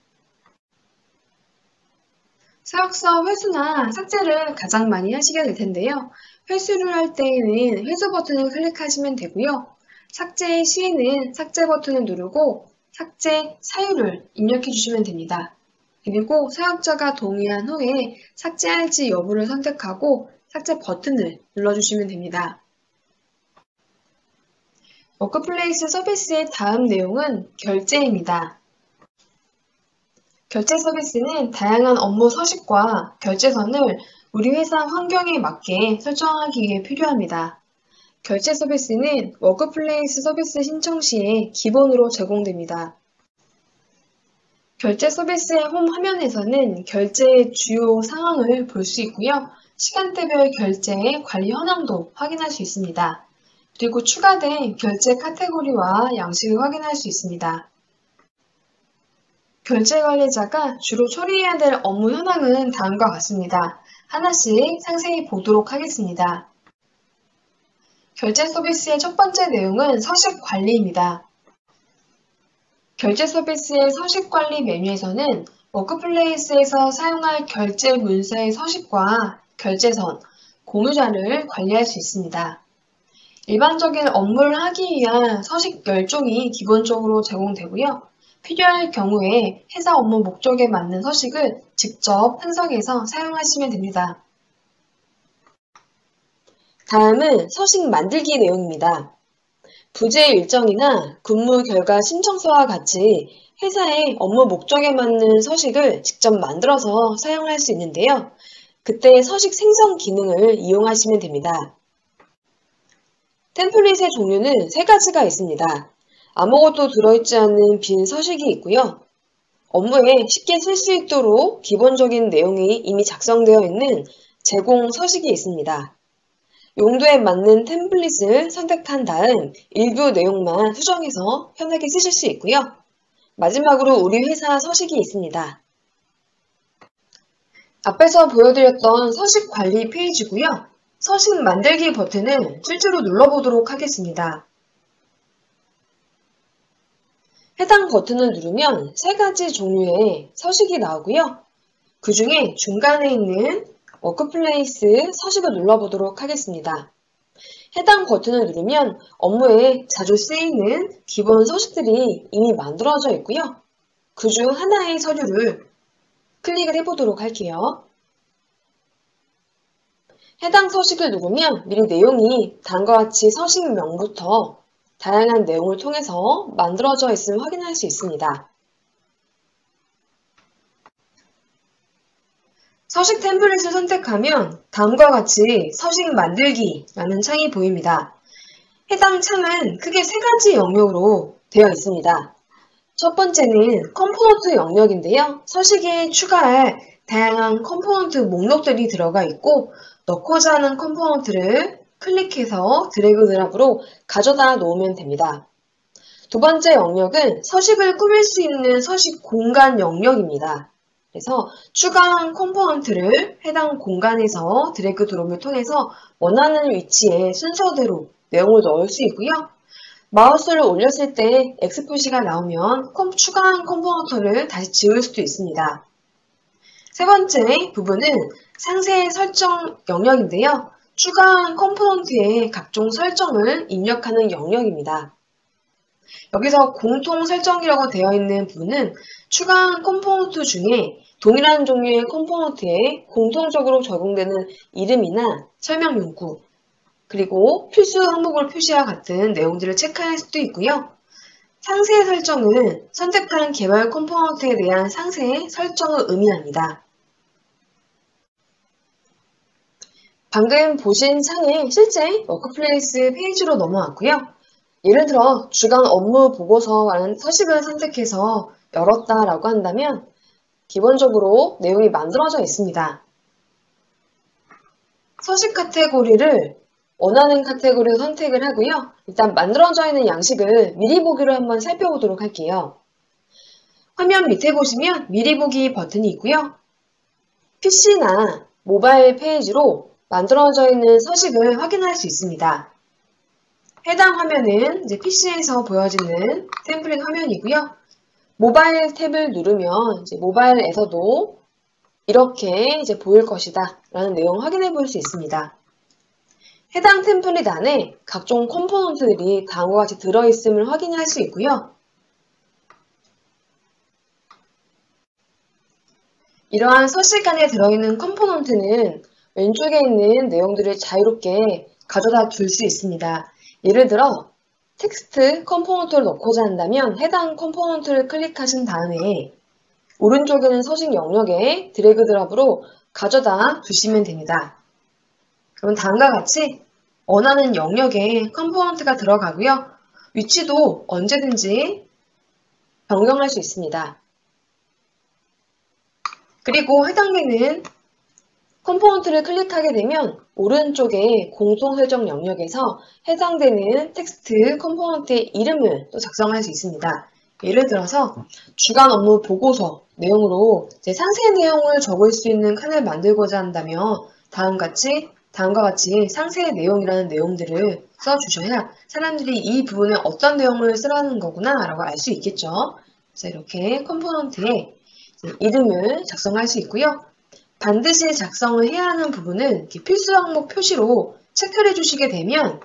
서약서 회수나 삭제를 가장 많이 하시게 될 텐데요. 회수를 할 때에는 회수 버튼을 클릭하시면 되고요. 삭제 시에는 삭제 버튼을 누르고 삭제 사유를 입력해 주시면 됩니다. 그리고 사용자가 동의한 후에 삭제할지 여부를 선택하고 삭제 버튼을 눌러주시면 됩니다. 워크플레이스 서비스의 다음 내용은 결제입니다. 결제 서비스는 다양한 업무 서식과 결제선을 우리 회사 환경에 맞게 설정하기 위해 필요합니다. 결제 서비스는 워크플레이스 서비스 신청 시에 기본으로 제공됩니다. 결제 서비스의 홈 화면에서는 결제의 주요 상황을 볼 수 있고요. 시간대별 결제의 관리 현황도 확인할 수 있습니다. 그리고 추가된 결제 카테고리와 양식을 확인할 수 있습니다. 결제 관리자가 주로 처리해야 될 업무 현황은 다음과 같습니다. 하나씩 상세히 보도록 하겠습니다. 결제 서비스의 첫 번째 내용은 서식 관리입니다. 결제 서비스의 서식 관리 메뉴에서는 워크플레이스에서 사용할 결제 문서의 서식과 결제선, 공유자를 관리할 수 있습니다. 일반적인 업무를 하기 위한 서식 10종이 기본적으로 제공되고요. 필요할 경우에 회사 업무 목적에 맞는 서식을 직접 분석해서 사용하시면 됩니다. 다음은 서식 만들기 내용입니다. 부재 일정이나 근무 결과 신청서와 같이 회사의 업무 목적에 맞는 서식을 직접 만들어서 사용할 수 있는데요. 그때 서식 생성 기능을 이용하시면 됩니다. 템플릿의 종류는 3가지가 있습니다. 아무것도 들어있지 않는 빈 서식이 있고요. 업무에 쉽게 쓸 수 있도록 기본적인 내용이 이미 작성되어 있는 제공 서식이 있습니다. 용도에 맞는 템플릿을 선택한 다음 일부 내용만 수정해서 편하게 쓰실 수 있고요. 마지막으로 우리 회사 서식이 있습니다. 앞에서 보여드렸던 서식 관리 페이지고요. 서식 만들기 버튼을 실제로 눌러보도록 하겠습니다. 해당 버튼을 누르면 세 가지 종류의 서식이 나오고요. 그 중에 중간에 있는 워크플레이스 서식을 눌러보도록 하겠습니다. 해당 버튼을 누르면 업무에 자주 쓰이는 기본 서식들이 이미 만들어져 있고요. 그 중 하나의 서류를 클릭을 해보도록 할게요. 해당 서식을 누르면 미리 내용이 다음과 같이 서식명부터 다양한 내용을 통해서 만들어져 있음을 확인할 수 있습니다. 서식 템플릿을 선택하면 다음과 같이 서식 만들기라는 창이 보입니다. 해당 창은 크게 세 가지 영역으로 되어 있습니다. 첫 번째는 컴포넌트 영역인데요. 서식에 추가할 다양한 컴포넌트 목록들이 들어가 있고 넣고자 하는 컴포넌트를 클릭해서 드래그 드랍으로 가져다 놓으면 됩니다. 두 번째 영역은 서식을 꾸밀 수 있는 서식 공간 영역입니다. 그래서 추가한 컴포넌트를 해당 공간에서 드래그 드롭을 통해서 원하는 위치에 순서대로 내용을 넣을 수 있고요. 마우스를 올렸을 때 X 표시가 나오면 추가한 컴포넌트를 다시 지울 수도 있습니다. 세 번째 부분은 상세 설정 영역인데요. 추가한 컴포넌트의 각종 설정을 입력하는 영역입니다. 여기서 공통 설정이라고 되어 있는 부분은 추가한 컴포넌트 중에 동일한 종류의 컴포넌트에 공통적으로 적용되는 이름이나 설명 문구, 그리고 필수 항목을 표시와 같은 내용들을 체크할 수도 있고요. 상세 설정은 선택한 개발 컴포넌트에 대한 상세 설정을 의미합니다. 방금 보신 창이 실제 워크플레이스 페이지로 넘어왔고요. 예를 들어 주간 업무 보고서라는 서식을 선택해서 열었다라고 한다면 기본적으로 내용이 만들어져 있습니다. 서식 카테고리를 원하는 카테고리로 선택을 하고요. 일단 만들어져 있는 양식을 미리 보기로 한번 살펴보도록 할게요. 화면 밑에 보시면 미리 보기 버튼이 있고요. PC나 모바일 페이지로 만들어져 있는 서식을 확인할 수 있습니다. 해당 화면은 이제 PC에서 보여지는 템플릿 화면이고요. 모바일 탭을 누르면 이제 모바일에서도 이렇게 이제 보일 것이다 라는 내용을 확인해 볼 수 있습니다. 해당 템플릿 안에 각종 컴포넌트들이 다음과 같이 들어있음을 확인할 수 있고요. 이러한 서식 안에 들어있는 컴포넌트는 왼쪽에 있는 내용들을 자유롭게 가져다 둘 수 있습니다. 예를 들어 텍스트 컴포넌트를 넣고자 한다면 해당 컴포넌트를 클릭하신 다음에 오른쪽에는 서식 영역에 드래그 드랍으로 가져다 두시면 됩니다. 그럼 다음과 같이 원하는 영역에 컴포넌트가 들어가고요. 위치도 언제든지 변경할 수 있습니다. 그리고 해당되는 컴포넌트를 클릭하게 되면 오른쪽에 공통 설정 영역에서 해당되는 텍스트 컴포넌트의 이름을 또 작성할 수 있습니다. 예를 들어서 주간 업무 보고서 내용으로 상세 내용을 적을 수 있는 칸을 만들고자 한다면 다음과 같이 상세 내용이라는 내용들을 써주셔야 사람들이 이 부분에 어떤 내용을 쓰라는 거구나 라고 알 수 있겠죠. 그래서 이렇게 컴포넌트에 이름을 작성할 수 있고요. 반드시 작성을 해야 하는 부분은 필수 항목 표시로 체크를 해주시게 되면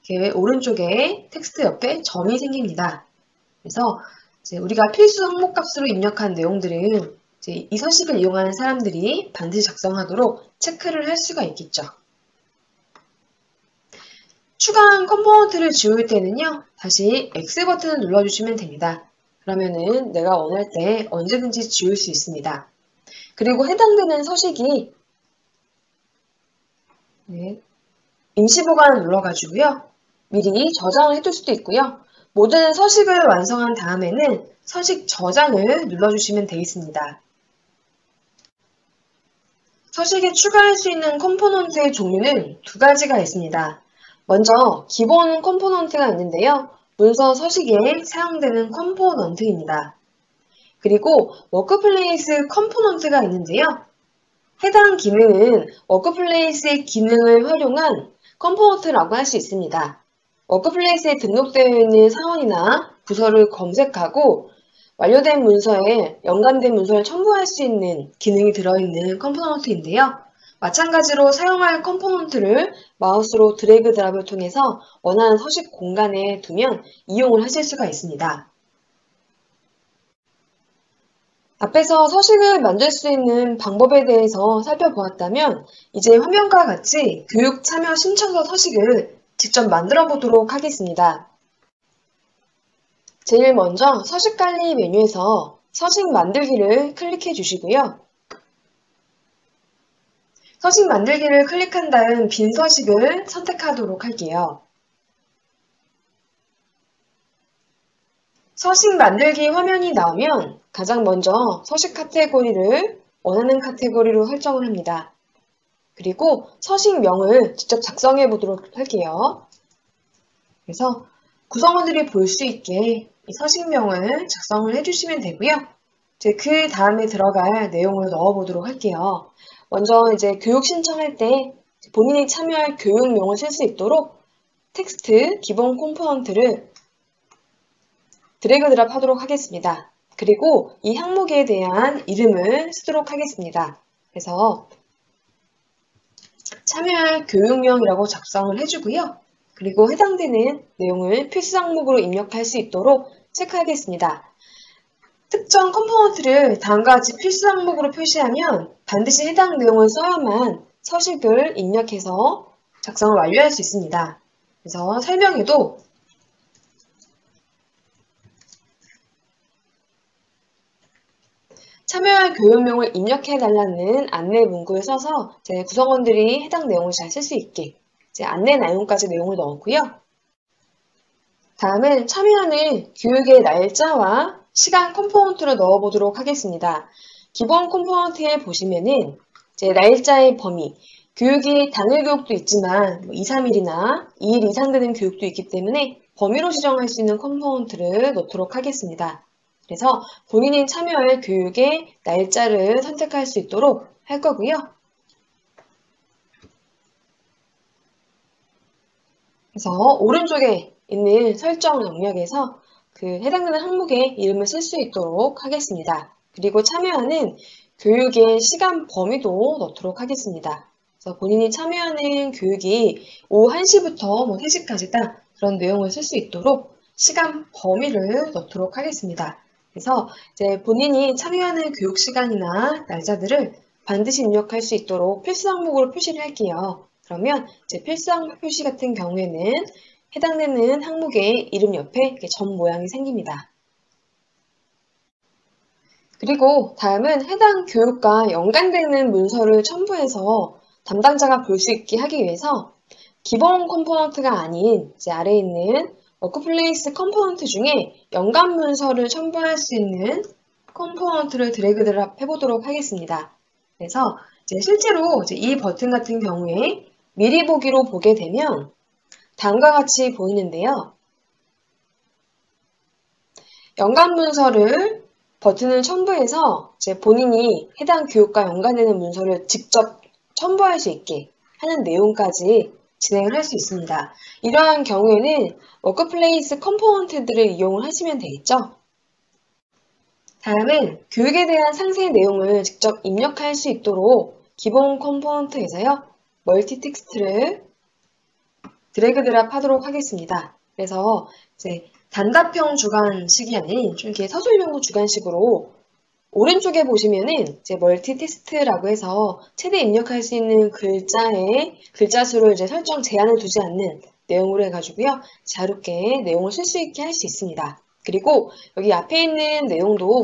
이렇게 오른쪽에 텍스트 옆에 점이 생깁니다. 그래서 우리가 필수 항목 값으로 입력한 내용들은 이 서식을 이용하는 사람들이 반드시 작성하도록 체크를 할 수가 있겠죠. 추가한 컴포넌트를 지울 때는요, 다시 X 버튼을 눌러주시면 됩니다. 그러면은 내가 원할 때 언제든지 지울 수 있습니다. 그리고 해당되는 서식이 임시 보관을 눌러가지고요. 미리 저장을 해둘 수도 있고요. 모든 서식을 완성한 다음에는 서식 저장을 눌러주시면 되겠습니다. 서식에 추가할 수 있는 컴포넌트의 종류는 두 가지가 있습니다. 먼저 기본 컴포넌트가 있는데요. 문서 서식에 사용되는 컴포넌트입니다. 그리고 워크플레이스 컴포넌트가 있는데요. 해당 기능은 워크플레이스의 기능을 활용한 컴포넌트라고 할 수 있습니다. 워크플레이스에 등록되어 있는 사원이나 부서를 검색하고 완료된 문서에 연관된 문서를 첨부할 수 있는 기능이 들어있는 컴포넌트인데요. 마찬가지로 사용할 컴포넌트를 마우스로 드래그 드랍을 통해서 원하는 서식 공간에 두면 이용을 하실 수가 있습니다. 앞에서 서식을 만들 수 있는 방법에 대해서 살펴보았다면 이제 화면과 같이 교육 참여 신청서 서식을 직접 만들어 보도록 하겠습니다. 제일 먼저 서식 관리 메뉴에서 서식 만들기를 클릭해 주시고요. 서식 만들기를 클릭한 다음 빈 서식을 선택하도록 할게요. 서식 만들기 화면이 나오면 가장 먼저 서식 카테고리를 원하는 카테고리로 설정을 합니다. 그리고 서식명을 직접 작성해 보도록 할게요. 그래서 구성원들이 볼 수 있게 이 서식명을 작성을 해주시면 되고요. 이제 그 다음에 들어갈 내용을 넣어 보도록 할게요. 먼저 이제 교육 신청할 때 본인이 참여할 교육용을 쓸 수 있도록 텍스트 기본 컴포넌트를 드래그 드랍 하도록 하겠습니다. 그리고 이 항목에 대한 이름을 쓰도록 하겠습니다. 그래서 참여할 교육명이라고 작성을 해주고요. 그리고 해당되는 내용을 필수 항목으로 입력할 수 있도록 체크하겠습니다. 특정 컴포넌트를 다음과 같이 필수 항목으로 표시하면 반드시 해당 내용을 써야만 서식을 입력해서 작성을 완료할 수 있습니다. 그래서 설명에도 참여할 교육명을 입력해달라는 안내 문구를 써서 제 구성원들이 해당 내용을 잘 쓸 수 있게 이제 안내 내용까지 내용을 넣었고요. 다음은 참여하는 교육의 날짜와 시간 컴포넌트를 넣어보도록 하겠습니다. 기본 컴포넌트에 보시면은 이제 날짜의 범위, 교육이 당일 교육도 있지만 2, 3일이나 2일 이상 되는 교육도 있기 때문에 범위로 지정할 수 있는 컴포넌트를 넣도록 하겠습니다. 그래서 본인이 참여할 교육의 날짜를 선택할 수 있도록 할 거고요. 그래서 오른쪽에 있는 설정 영역에서 그 해당되는 항목의 이름을 쓸 수 있도록 하겠습니다. 그리고 참여하는 교육의 시간 범위도 넣도록 하겠습니다. 그래서 본인이 참여하는 교육이 오후 1시부터 3시까지다 그런 내용을 쓸 수 있도록 시간 범위를 넣도록 하겠습니다. 그래서 이제 본인이 참여하는 교육 시간이나 날짜들을 반드시 입력할 수 있도록 필수 항목으로 표시를 할게요. 그러면 이제 필수 항목 표시 같은 경우에는 해당되는 항목의 이름 옆에 이렇게 점 모양이 생깁니다. 그리고 다음은 해당 교육과 연관되는 문서를 첨부해서 담당자가 볼 수 있게 하기 위해서 기본 컴포넌트가 아닌 이제 아래에 있는 워크플레이스 컴포넌트 중에 연관 문서를 첨부할 수 있는 컴포넌트를 드래그 드랍 해보도록 하겠습니다. 그래서 이제 실제로 이 버튼 같은 경우에 미리 보기로 보게 되면 다음과 같이 보이는데요. 연관 문서를 버튼을 첨부해서 이제 본인이 해당 교육과 연관되는 문서를 직접 첨부할 수 있게 하는 내용까지 진행을 할 수 있습니다. 이러한 경우에는 워크플레이스 컴포넌트들을 이용을 하시면 되겠죠. 다음은 교육에 대한 상세 내용을 직접 입력할 수 있도록 기본 컴포넌트에서요. 멀티 텍스트를 드래그 드랍 하도록 하겠습니다. 그래서 이제 단답형 주관식이 아닌 좀 이렇게 서술형으로 주관식으로 오른쪽에 보시면은 이제 멀티 텍스트라고 해서 최대 입력할 수 있는 글자의 글자 수를 이제 설정 제한을 두지 않는 내용으로 해가지고요. 자유롭게 내용을 쓸 수 있게 할 수 있습니다. 그리고 여기 앞에 있는 내용도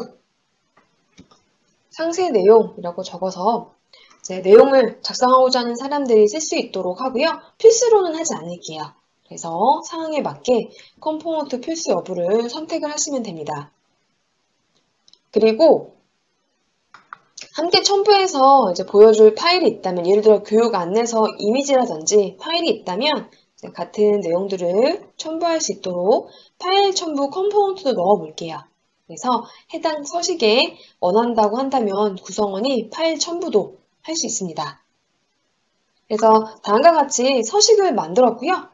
상세 내용이라고 적어서 이제 내용을 작성하고자 하는 사람들이 쓸 수 있도록 하고요. 필수로는 하지 않을게요. 그래서 상황에 맞게 컴포넌트 필수 여부를 선택을 하시면 됩니다. 그리고 함께 첨부해서 이제 보여줄 파일이 있다면, 예를 들어 교육 안내서 이미지라든지 파일이 있다면 같은 내용들을 첨부할 수 있도록 파일 첨부 컴포넌트도 넣어 볼게요. 그래서 해당 서식에 원한다고 한다면 구성원이 파일 첨부도 할 수 있습니다. 그래서 다음과 같이 서식을 만들었고요.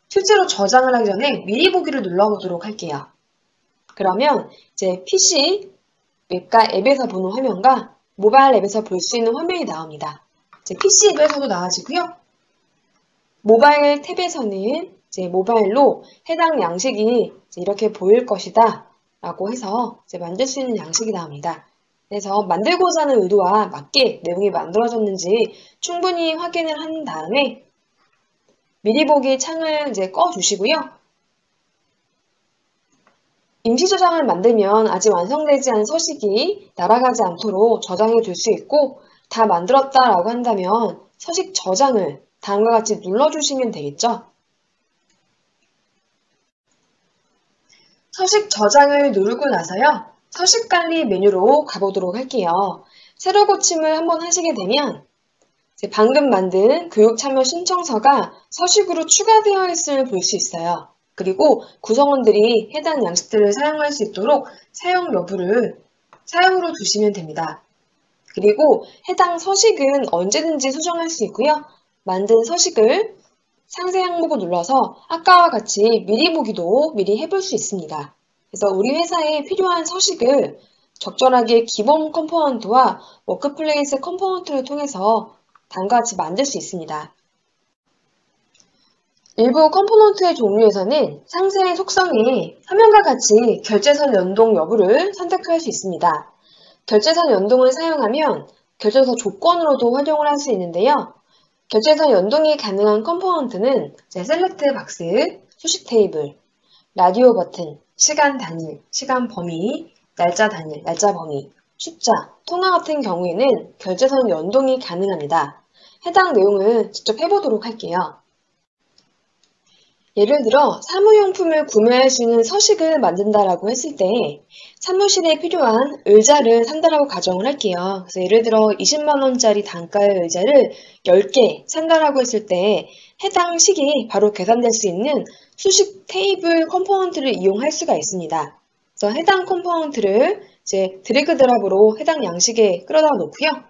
실제로 저장을 하기 전에 미리 보기를 눌러보도록 할게요. 그러면 이제 PC 웹과 앱에서 보는 화면과 모바일 앱에서 볼 수 있는 화면이 나옵니다. 이제 PC 앱에서도 나와지고요. 모바일 탭에서는 이제 모바일로 해당 양식이 이제 이렇게 보일 것이다 라고 해서 이제 만들 수 있는 양식이 나옵니다. 그래서 만들고자 하는 의도와 맞게 내용이 만들어졌는지 충분히 확인을 한 다음에 미리 보기 창을 이제 꺼주시고요. 임시 저장을 만들면 아직 완성되지 않은 서식이 날아가지 않도록 저장해 둘 수 있고, 다 만들었다라고 한다면 서식 저장을 다음과 같이 눌러주시면 되겠죠. 서식 저장을 누르고 나서요. 서식 관리 메뉴로 가보도록 할게요. 새로 고침을 한번 하시게 되면 방금 만든 교육 참여 신청서가 서식으로 추가되어 있음을 볼 수 있어요. 그리고 구성원들이 해당 양식들을 사용할 수 있도록 사용 여부를 사용으로 두시면 됩니다. 그리고 해당 서식은 언제든지 수정할 수 있고요. 만든 서식을 상세 항목을 눌러서 아까와 같이 미리 보기도 미리 해볼 수 있습니다. 그래서 우리 회사에 필요한 서식을 적절하게 기본 컴포넌트와 워크플레이스 컴포넌트를 통해서 다음과 같이 만들 수 있습니다. 일부 컴포넌트의 종류에서는 상세의 속성에 화면과 같이 결제선 연동 여부를 선택할 수 있습니다. 결제선 연동을 사용하면 결제서 조건으로도 활용을 할 수 있는데요. 결제선 연동이 가능한 컴포넌트는 셀렉트 박스, 수식 테이블, 라디오 버튼, 시간 단위, 시간 범위, 날짜 단위, 날짜 범위, 숫자, 통화 같은 경우에는 결제선 연동이 가능합니다. 해당 내용을 직접 해보도록 할게요. 예를 들어 사무용품을 구매할 수 있는 서식을 만든다라고 했을 때 사무실에 필요한 의자를 산다라고 가정을 할게요. 그래서 예를 들어 20만 원짜리 단가의 의자를 10개 산다라고 했을 때 해당 식이 바로 계산될 수 있는 수식 테이블 컴포넌트를 이용할 수가 있습니다. 그래서 해당 컴포넌트를 이제 드래그 드랍으로 해당 양식에 끌어다 놓고요.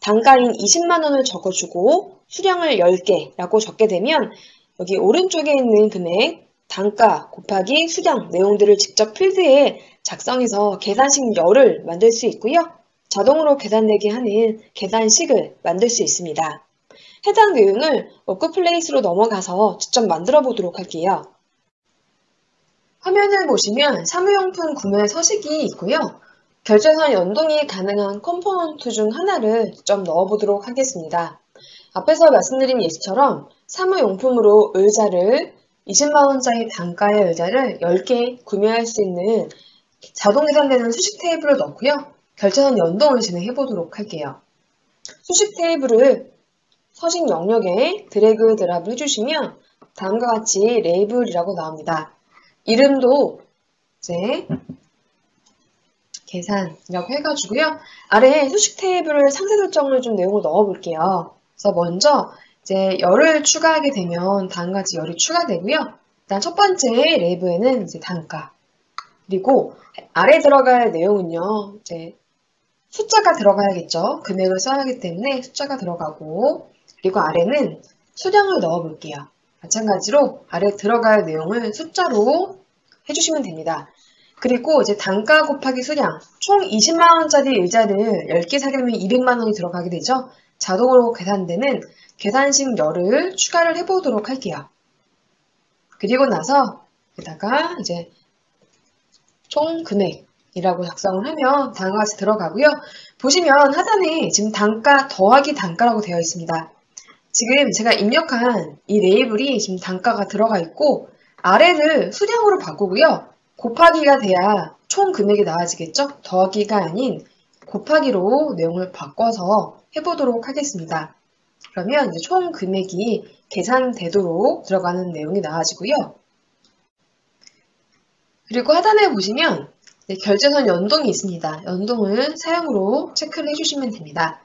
단가인 20만 원을 적어주고 수량을 10개라고 적게 되면 여기 오른쪽에 있는 금액, 단가 곱하기 수량 내용들을 직접 필드에 작성해서 계산식 열을 만들 수 있고요. 자동으로 계산되게 하는 계산식을 만들 수 있습니다. 해당 내용을 워크플레이스로 넘어가서 직접 만들어 보도록 할게요. 화면을 보시면 사무용품 구매 서식이 있고요. 결제선 연동이 가능한 컴포넌트 중 하나를 직접 넣어보도록 하겠습니다. 앞에서 말씀드린 예시처럼 사무용품으로 의자를 20만원짜리 단가의 의자를 10개 구매할 수 있는 자동 계산되는 수식 테이블을 넣고요. 결제선 연동을 진행해 보도록 할게요. 수식 테이블을 서식 영역에 드래그 드랍을 해주시면 다음과 같이 레이블이라고 나옵니다. 이름도 이제 계산이라고 해가지고요. 아래에 수식 테이블을 상세 설정을 좀 내용을 넣어 볼게요. 그래서 먼저 이제 열을 추가하게 되면 다음과 같이 열이 추가되고요. 일단 첫 번째 레이블에는 이제 단가, 그리고 아래 들어갈 내용은요, 이제 숫자가 들어가야겠죠. 금액을 써야 하기 때문에 숫자가 들어가고, 그리고 아래는 수량을 넣어 볼게요. 마찬가지로 아래 들어갈 내용을 숫자로 해주시면 됩니다. 그리고 이제 단가 곱하기 수량, 총 20만원짜리 의자를 10개 사게 되면 200만원이 들어가게 되죠. 자동으로 계산되는 계산식 열을 추가를 해보도록 할게요. 그리고 나서 여기다가 이제 총 금액이라고 작성을 하면 다음과 같이 들어가고요. 보시면 하단에 지금 단가 더하기 단가라고 되어 있습니다. 지금 제가 입력한 이 레이블이 지금 단가가 들어가 있고 아래를 수량으로 바꾸고요. 곱하기가 돼야 총 금액이 나와지겠죠? 더하기가 아닌 곱하기로 내용을 바꿔서 해보도록 하겠습니다. 그러면 이제 총 금액이 계산되도록 들어가는 내용이 나와지고요. 그리고 하단에 보시면 결제선 연동이 있습니다. 연동을 사용으로 체크를 해주시면 됩니다.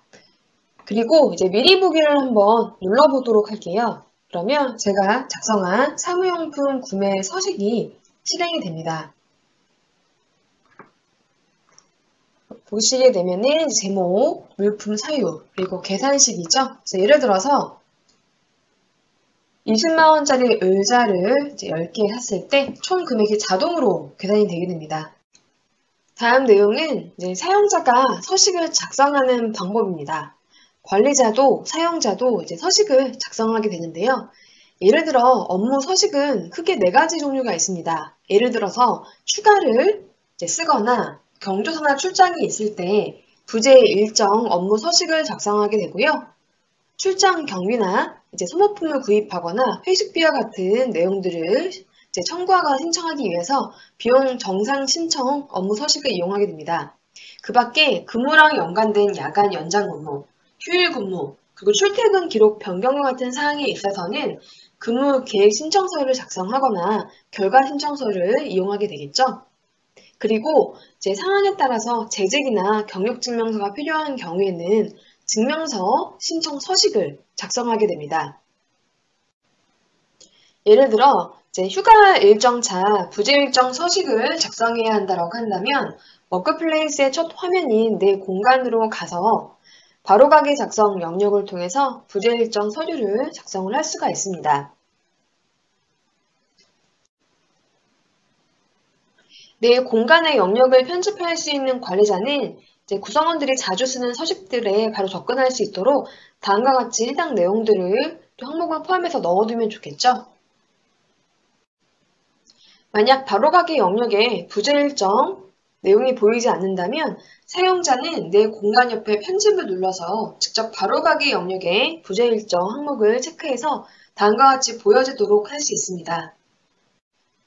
그리고 이제 미리 보기를 한번 눌러보도록 할게요. 그러면 제가 작성한 사무용품 구매 서식이 실행이 됩니다. 보시게 되면은 제목, 물품 사유, 그리고 계산식이죠. 예를 들어서 20만 원짜리 의자를 10개 샀을 때 총 금액이 자동으로 계산이 되게 됩니다. 다음 내용은 사용자가 서식을 작성하는 방법입니다. 관리자도 사용자도 서식을 작성하게 되는데요. 예를 들어 업무 서식은 크게 4가지 종류가 있습니다. 예를 들어서 휴가를 쓰거나 경조사나 출장이 있을 때 부재 일정 업무 서식을 작성하게 되고요. 출장 경비나 소모품을 구입하거나 회식비와 같은 내용들을 청구하거나 신청하기 위해서 비용 정상 신청 업무 서식을 이용하게 됩니다. 그 밖에 근무랑 연관된 야간 연장 근무, 휴일 근무, 그리고 출퇴근 기록 변경과 같은 사항에 있어서는 근무 계획 신청서를 작성하거나 결과 신청서를 이용하게 되겠죠. 그리고 상황에 따라서 재직이나 경력 증명서가 필요한 경우에는 증명서 신청 서식을 작성하게 됩니다. 예를 들어 휴가 일정차 부재 일정 서식을 작성해야 한다고 한다면 워크플레이스의 첫 화면인 내 공간으로 가서 바로가기 작성 영역을 통해서 부재 일정 서류를 작성을 할 수가 있습니다. 내 공간의 영역을 편집할 수 있는 관리자는 구성원들이 자주 쓰는 서식들에 바로 접근할 수 있도록 다음과 같이 해당 내용들을 항목을 포함해서 넣어두면 좋겠죠. 만약 바로가기 영역에 부재 일정 내용이 보이지 않는다면 사용자는 내 공간 옆에 편집을 눌러서 직접 바로가기 영역에 부재 일정 항목을 체크해서 다음과 같이 보여지도록 할 수 있습니다.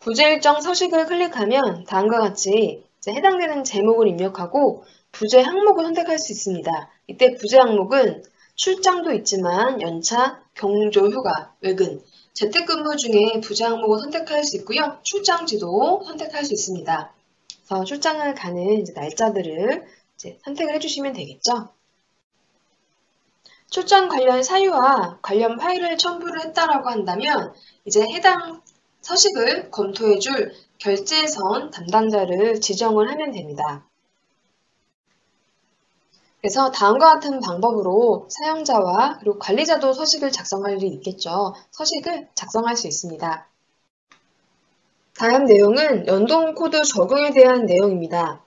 부재 일정 서식을 클릭하면 다음과 같이 해당되는 제목을 입력하고 부재 항목을 선택할 수 있습니다. 이때 부재 항목은 출장도 있지만 연차, 경조, 휴가, 외근, 재택근무 중에 부재 항목을 선택할 수 있고요. 출장지도 선택할 수 있습니다. 그래서 출장을 가는 날짜들을 선택을 해주시면 되겠죠. 출장 관련 사유와 관련 파일을 첨부를 했다라고 한다면 해당 서식을 검토해줄 결제선 담당자를 지정을 하면 됩니다. 그래서 다음과 같은 방법으로 사용자와 그리고 관리자도 서식을 작성할 일이 있겠죠. 서식을 작성할 수 있습니다. 다음 내용은 연동 코드 적용에 대한 내용입니다.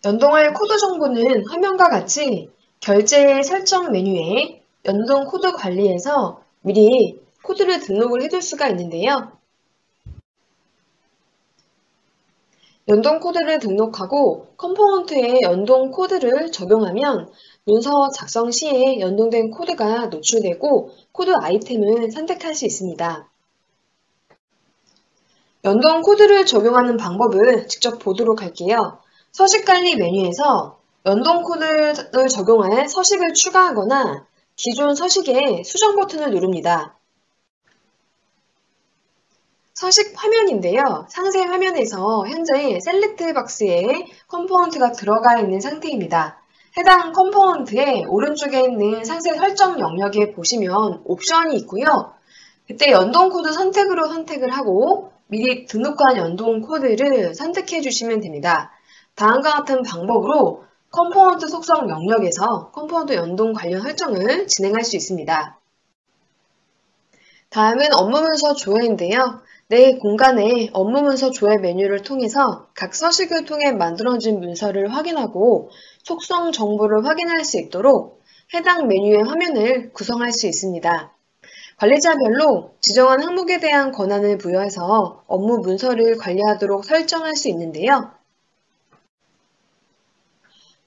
연동할 코드 정보는 화면과 같이 결제 설정 메뉴에 연동 코드 관리에서 미리 코드를 등록을 해둘 수가 있는데요. 연동 코드를 등록하고 컴포넌트에 연동 코드를 적용하면 문서 작성 시에 연동된 코드가 노출되고 코드 아이템을 선택할 수 있습니다. 연동 코드를 적용하는 방법을 직접 보도록 할게요. 서식관리 메뉴에서 연동 코드를 적용할 서식을 추가하거나 기존 서식에 수정 버튼을 누릅니다. 서식 화면인데요. 상세 화면에서 현재 셀렉트 박스에 컴포넌트가 들어가 있는 상태입니다. 해당 컴포넌트의 오른쪽에 있는 상세 설정 영역에 보시면 옵션이 있고요. 그때 연동 코드 선택으로 선택을 하고 미리 등록한 연동 코드를 선택해 주시면 됩니다. 다음과 같은 방법으로 컴포넌트 속성 영역에서 컴포넌트 연동 관련 설정을 진행할 수 있습니다. 다음은 업무문서 조회인데요. 내 공간의 업무문서 조회 메뉴를 통해서 각 서식을 통해 만들어진 문서를 확인하고 속성 정보를 확인할 수 있도록 해당 메뉴의 화면을 구성할 수 있습니다. 관리자별로 지정한 항목에 대한 권한을 부여해서 업무 문서를 관리하도록 설정할 수 있는데요.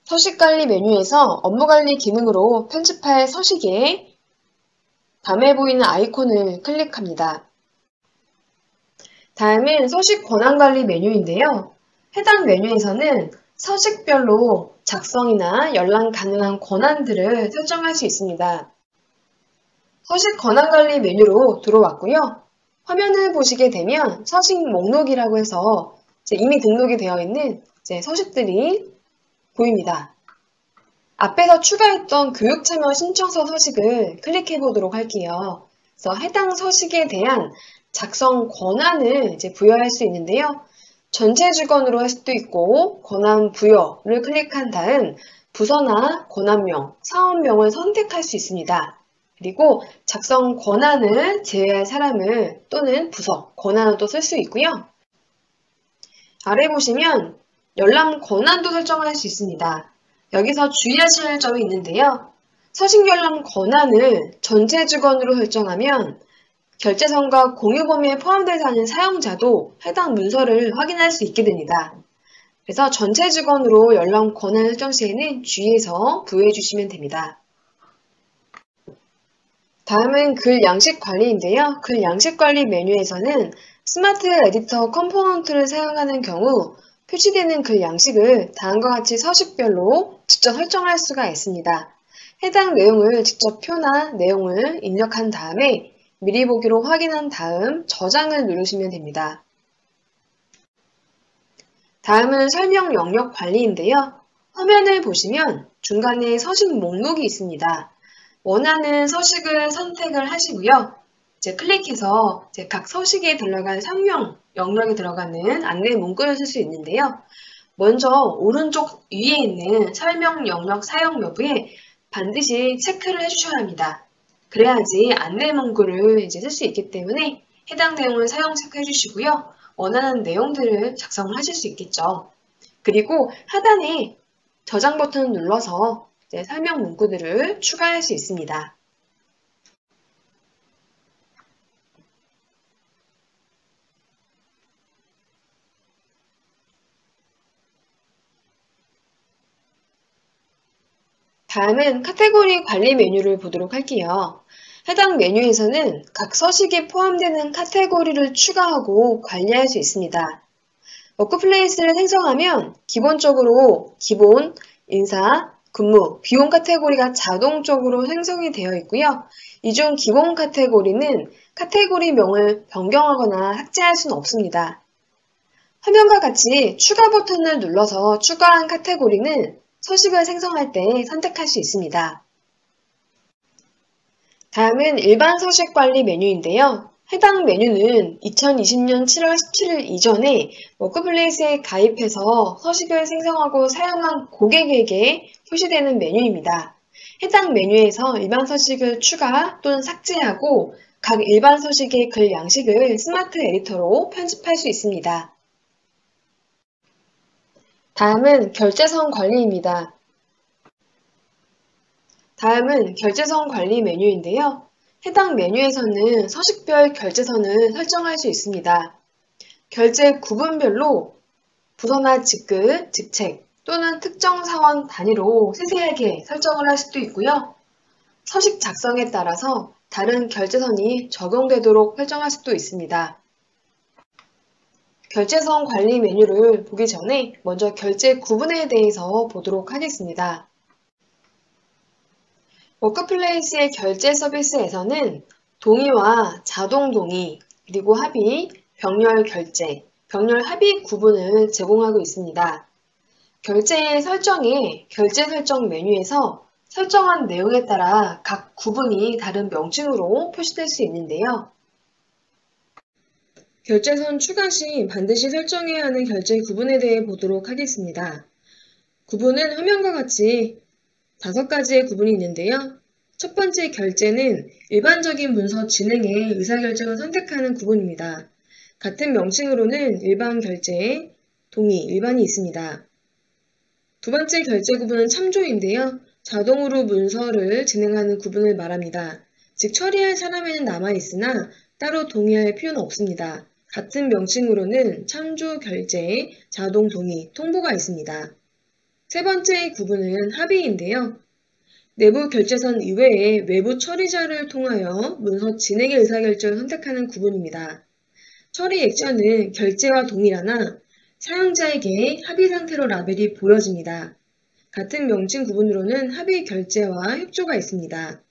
서식관리 메뉴에서 업무관리 기능으로 편집할 서식에 밤에 보이는 아이콘을 클릭합니다. 다음은 서식 권한관리 메뉴인데요. 해당 메뉴에서는 서식별로 작성이나 열람 가능한 권한들을 설정할 수 있습니다. 서식 권한관리 메뉴로 들어왔고요. 화면을 보시게 되면 서식 목록이라고 해서 이미 등록이 되어 있는 서식들이 보입니다. 앞에서 추가했던 교육참여 신청서 서식을 클릭해 보도록 할게요. 그래서 해당 서식에 대한 작성 권한을 부여할 수 있는데요. 전체 직원으로 할 수도 있고 권한 부여를 클릭한 다음 부서나 권한명, 사업명을 선택할 수 있습니다. 그리고 작성 권한을 제외할 사람을 또는 부서, 권한을 또 쓸 수 있고요. 아래 보시면 열람 권한도 설정할 수 있습니다. 여기서 주의하실 점이 있는데요. 서식 열람 권한을 전체 직원으로 설정하면 결제선과 공유 범위에 포함되지 않은 사용자도 해당 문서를 확인할 수 있게 됩니다. 그래서 전체 직원으로 열람 권한 설정 시에는 주의해서 부여해 주시면 됩니다. 다음은 글 양식 관리인데요. 글 양식 관리 메뉴에서는 스마트 에디터 컴포넌트를 사용하는 경우 표시되는 글 양식을 다음과 같이 서식별로 직접 설정할 수가 있습니다. 해당 내용을 직접 표나 내용을 입력한 다음에 미리 보기로 확인한 다음 저장을 누르시면 됩니다. 다음은 설명 영역 관리인데요. 화면을 보시면 중간에 서식 목록이 있습니다. 원하는 서식을 선택을 하시고요. 이제 클릭해서 각 서식에 들어간 설명 영역에 들어가는 안내 문구를 쓸 수 있는데요. 먼저 오른쪽 위에 있는 설명 영역 사용 여부에 반드시 체크를 해주셔야 합니다. 그래야지 안내 문구를 쓸 수 있기 때문에 해당 내용을 사용 체크해 주시고요. 원하는 내용들을 작성을 하실 수 있겠죠. 그리고 하단에 저장 버튼을 눌러서 설명 문구들을 추가할 수 있습니다. 다음은 카테고리 관리 메뉴를 보도록 할게요. 해당 메뉴에서는 각 서식에 포함되는 카테고리를 추가하고 관리할 수 있습니다. 워크플레이스를 생성하면 기본적으로 기본, 인사, 근무, 비용 카테고리가 자동적으로 생성이 되어 있고요. 이 중 기본 카테고리는 카테고리명을 변경하거나 삭제할 수는 없습니다. 화면과 같이 추가 버튼을 눌러서 추가한 카테고리는 서식을 생성할 때 선택할 수 있습니다. 다음은 일반 서식 관리 메뉴인데요. 해당 메뉴는 2020년 7월 17일 이전에 워크플레이스에 가입해서 서식을 생성하고 사용한 고객에게 표시되는 메뉴입니다. 해당 메뉴에서 일반 서식을 추가 또는 삭제하고 각 일반 서식의 글 양식을 스마트 에디터로 편집할 수 있습니다. 다음은 결제선 관리입니다. 다음은 결제선 관리 메뉴인데요. 해당 메뉴에서는 서식별 결제선을 설정할 수 있습니다. 결제 구분별로 부서나 직급, 직책 또는 특정 사원 단위로 세세하게 설정을 할 수도 있고요. 서식 작성에 따라서 다른 결제선이 적용되도록 설정할 수도 있습니다. 결제선 관리 메뉴를 보기 전에 먼저 결제 구분에 대해서 보도록 하겠습니다. 워크플레이스의 결제 서비스에서는 동의와 자동 동의, 그리고 합의, 병렬 결제, 병렬 합의 구분을 제공하고 있습니다. 결제의 설정에 결제 설정 메뉴에서 설정한 내용에 따라 각 구분이 다른 명칭으로 표시될 수 있는데요. 결제선 추가 시 반드시 설정해야 하는 결제 구분에 대해 보도록 하겠습니다. 구분은 화면과 같이 5가지의 구분이 있는데요. 첫 번째 결제는 일반적인 문서 진행에 의사결정을 선택하는 구분입니다. 같은 명칭으로는 일반 결제, 동의, 일반이 있습니다. 두 번째 결제 구분은 참조인데요. 자동으로 문서를 진행하는 구분을 말합니다. 즉 처리할 사람에는 남아있으나 따로 동의할 필요는 없습니다. 같은 명칭으로는 참조 결제, 자동 동의, 통보가 있습니다. 세 번째 구분은 합의인데요. 내부 결제선 이외에 외부 처리자를 통하여 문서 진행의 의사결정을 선택하는 구분입니다. 처리 액션은 결제와 동일하나 사용자에게 합의 상태로 라벨이 보여집니다. 같은 명칭 구분으로는 합의 결제와 협조가 있습니다.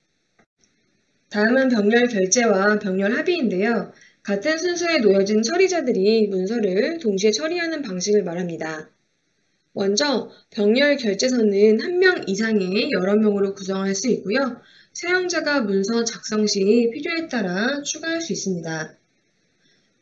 다음은 병렬 결제와 병렬 합의인데요. 같은 순서에 놓여진 처리자들이 문서를 동시에 처리하는 방식을 말합니다. 먼저 병렬 결제선은 1명 이상의 여러 명으로 구성할 수 있고요. 사용자가 문서 작성 시 필요에 따라 추가할 수 있습니다.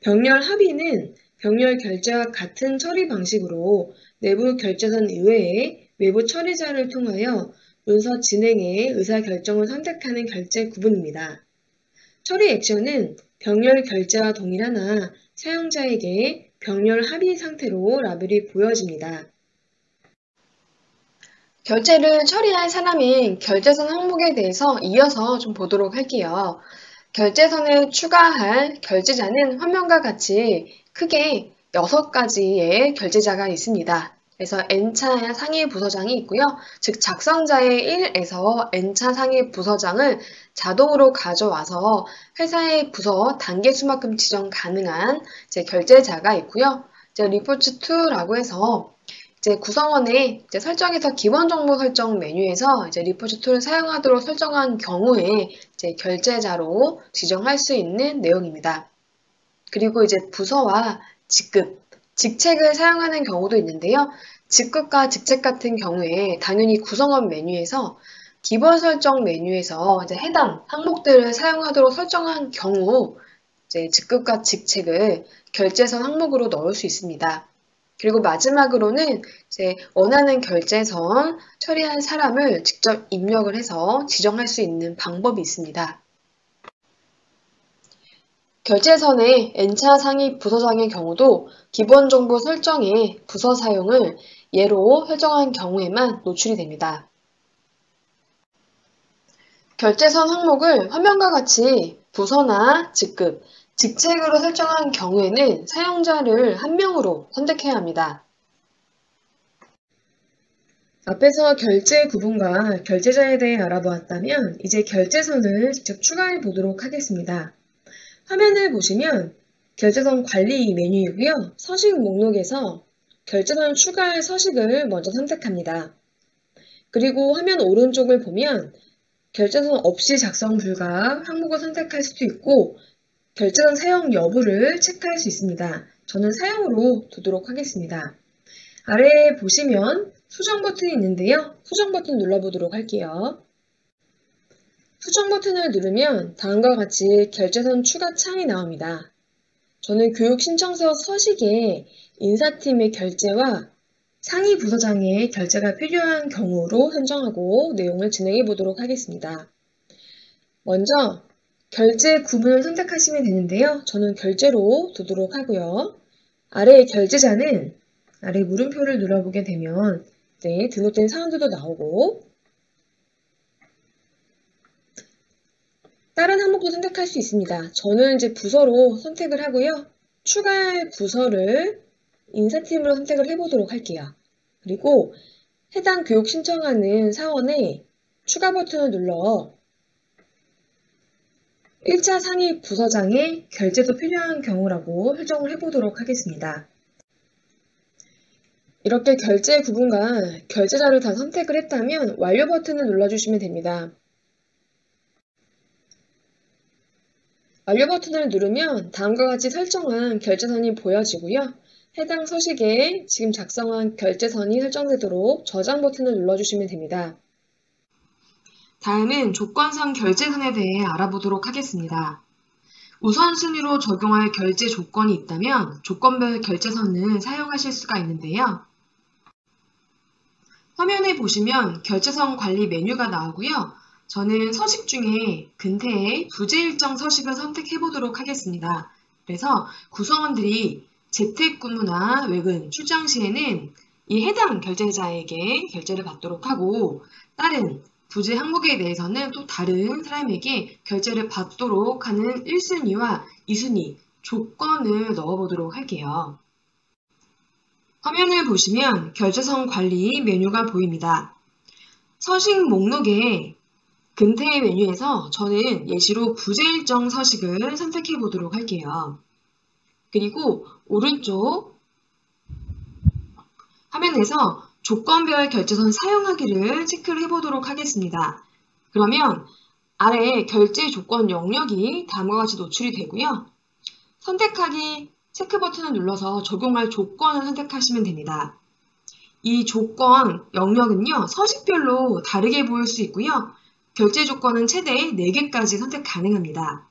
병렬 합의는 병렬 결제와 같은 처리 방식으로 내부 결제선 이외에 외부 처리자를 통하여 문서 진행의 의사결정을 선택하는 결제 구분입니다. 처리 액션은 병렬 결제와 동일하나 사용자에게 병렬 합의 상태로 라벨이 보여집니다. 결제를 처리할 사람인 결제선 항목에 대해서 이어서 좀 보도록 할게요. 결제선에 추가할 결제자는 화면과 같이 크게 6가지의 결제자가 있습니다. 그래서 N차 상위 부서장이 있고요. 즉 작성자의 1에서 N차 상위 부서장을 자동으로 가져와서 회사의 부서 단계 수만큼 지정 가능한 결제자가 있고요. 리포트 2라고 해서 구성원의 설정에서 기본 정보 설정 메뉴에서 리포트 툴을 사용하도록 설정한 경우에 결제자로 지정할 수 있는 내용입니다. 그리고 부서와 직급, 직책을 사용하는 경우도 있는데요. 직급과 직책 같은 경우에 당연히 구성원 메뉴에서 기본 설정 메뉴에서 해당 항목들을 사용하도록 설정한 경우 직급과 직책을 결제선 항목으로 넣을 수 있습니다. 그리고 마지막으로는 원하는 결제선 처리할 사람을 직접 입력을 해서 지정할 수 있는 방법이 있습니다. 결제선의 N차 상위 부서장의 경우도 기본 정보 설정에 부서 사용을 예로 설정한 경우에만 노출이 됩니다. 결제선 항목을 화면과 같이 부서나 직급, 직책으로 설정한 경우에는 사용자를 한 명으로 선택해야 합니다. 앞에서 결제 구분과 결제자에 대해 알아보았다면 이제 결제선을 직접 추가해 보도록 하겠습니다. 화면을 보시면 결제선 관리 메뉴이고요. 서식 목록에서 결제선 추가할 서식을 먼저 선택합니다. 그리고 화면 오른쪽을 보면 결제선 없이 작성 불가 항목을 선택할 수도 있고 결제선 사용 여부를 체크할 수 있습니다. 저는 사용으로 두도록 하겠습니다. 아래에 보시면 수정 버튼이 있는데요. 수정 버튼 눌러보도록 할게요. 수정 버튼을 누르면 다음과 같이 결제선 추가 창이 나옵니다. 저는 교육 신청서 서식에 인사팀의 결제와 상위 부서장의 결제가 필요한 경우로 선정하고 내용을 진행해 보도록 하겠습니다. 먼저 결제 구분을 선택하시면 되는데요. 저는 결제로 두도록 하고요. 아래의 결제자는 아래 물음표를 눌러보게 되면 등록된 사원들도 나오고 다른 항목도 선택할 수 있습니다. 저는 부서로 선택을 하고요. 추가할 부서를 인사팀으로 선택을 해보도록 할게요. 그리고 해당 교육 신청하는 사원에 추가 버튼을 눌러 1차 상위 부서장의 결제도 필요한 경우라고 설정을 해보도록 하겠습니다. 이렇게 결제 구분과 결제자를 다 선택을 했다면 완료 버튼을 눌러주시면 됩니다. 완료 버튼을 누르면 다음과 같이 설정한 결제선이 보여지고요. 해당 서식에 지금 작성한 결제선이 설정되도록 저장 버튼을 눌러주시면 됩니다. 다음은 조건상 결제선에 대해 알아보도록 하겠습니다. 우선순위로 적용할 결제 조건이 있다면 조건별 결제선을 사용하실 수가 있는데요. 화면에 보시면 결제선 관리 메뉴가 나오고요. 저는 서식 중에 근태의 부재 일정 서식을 선택해 보도록 하겠습니다. 그래서 구성원들이 재택근무나 외근, 출장 시에는 이 해당 결제자에게 결제를 받도록 하고 다른 부재 항목에 대해서는 또 다른 사람에게 결제를 받도록 하는 1순위와 2순위 조건을 넣어보도록 할게요. 화면을 보시면 결제선 관리 메뉴가 보입니다. 서식 목록에 근태 메뉴에서 저는 예시로 부재 일정 서식을 선택해 보도록 할게요. 그리고 오른쪽 화면에서 조건별 결제선 사용하기를 체크를 해보도록 하겠습니다. 그러면 아래 결제 조건 영역이 다음과 같이 노출이 되고요. 선택하기 체크 버튼을 눌러서 적용할 조건을 선택하시면 됩니다. 이 조건 영역은요, 서식별로 다르게 보일 수 있고요. 결제 조건은 최대 4개까지 선택 가능합니다.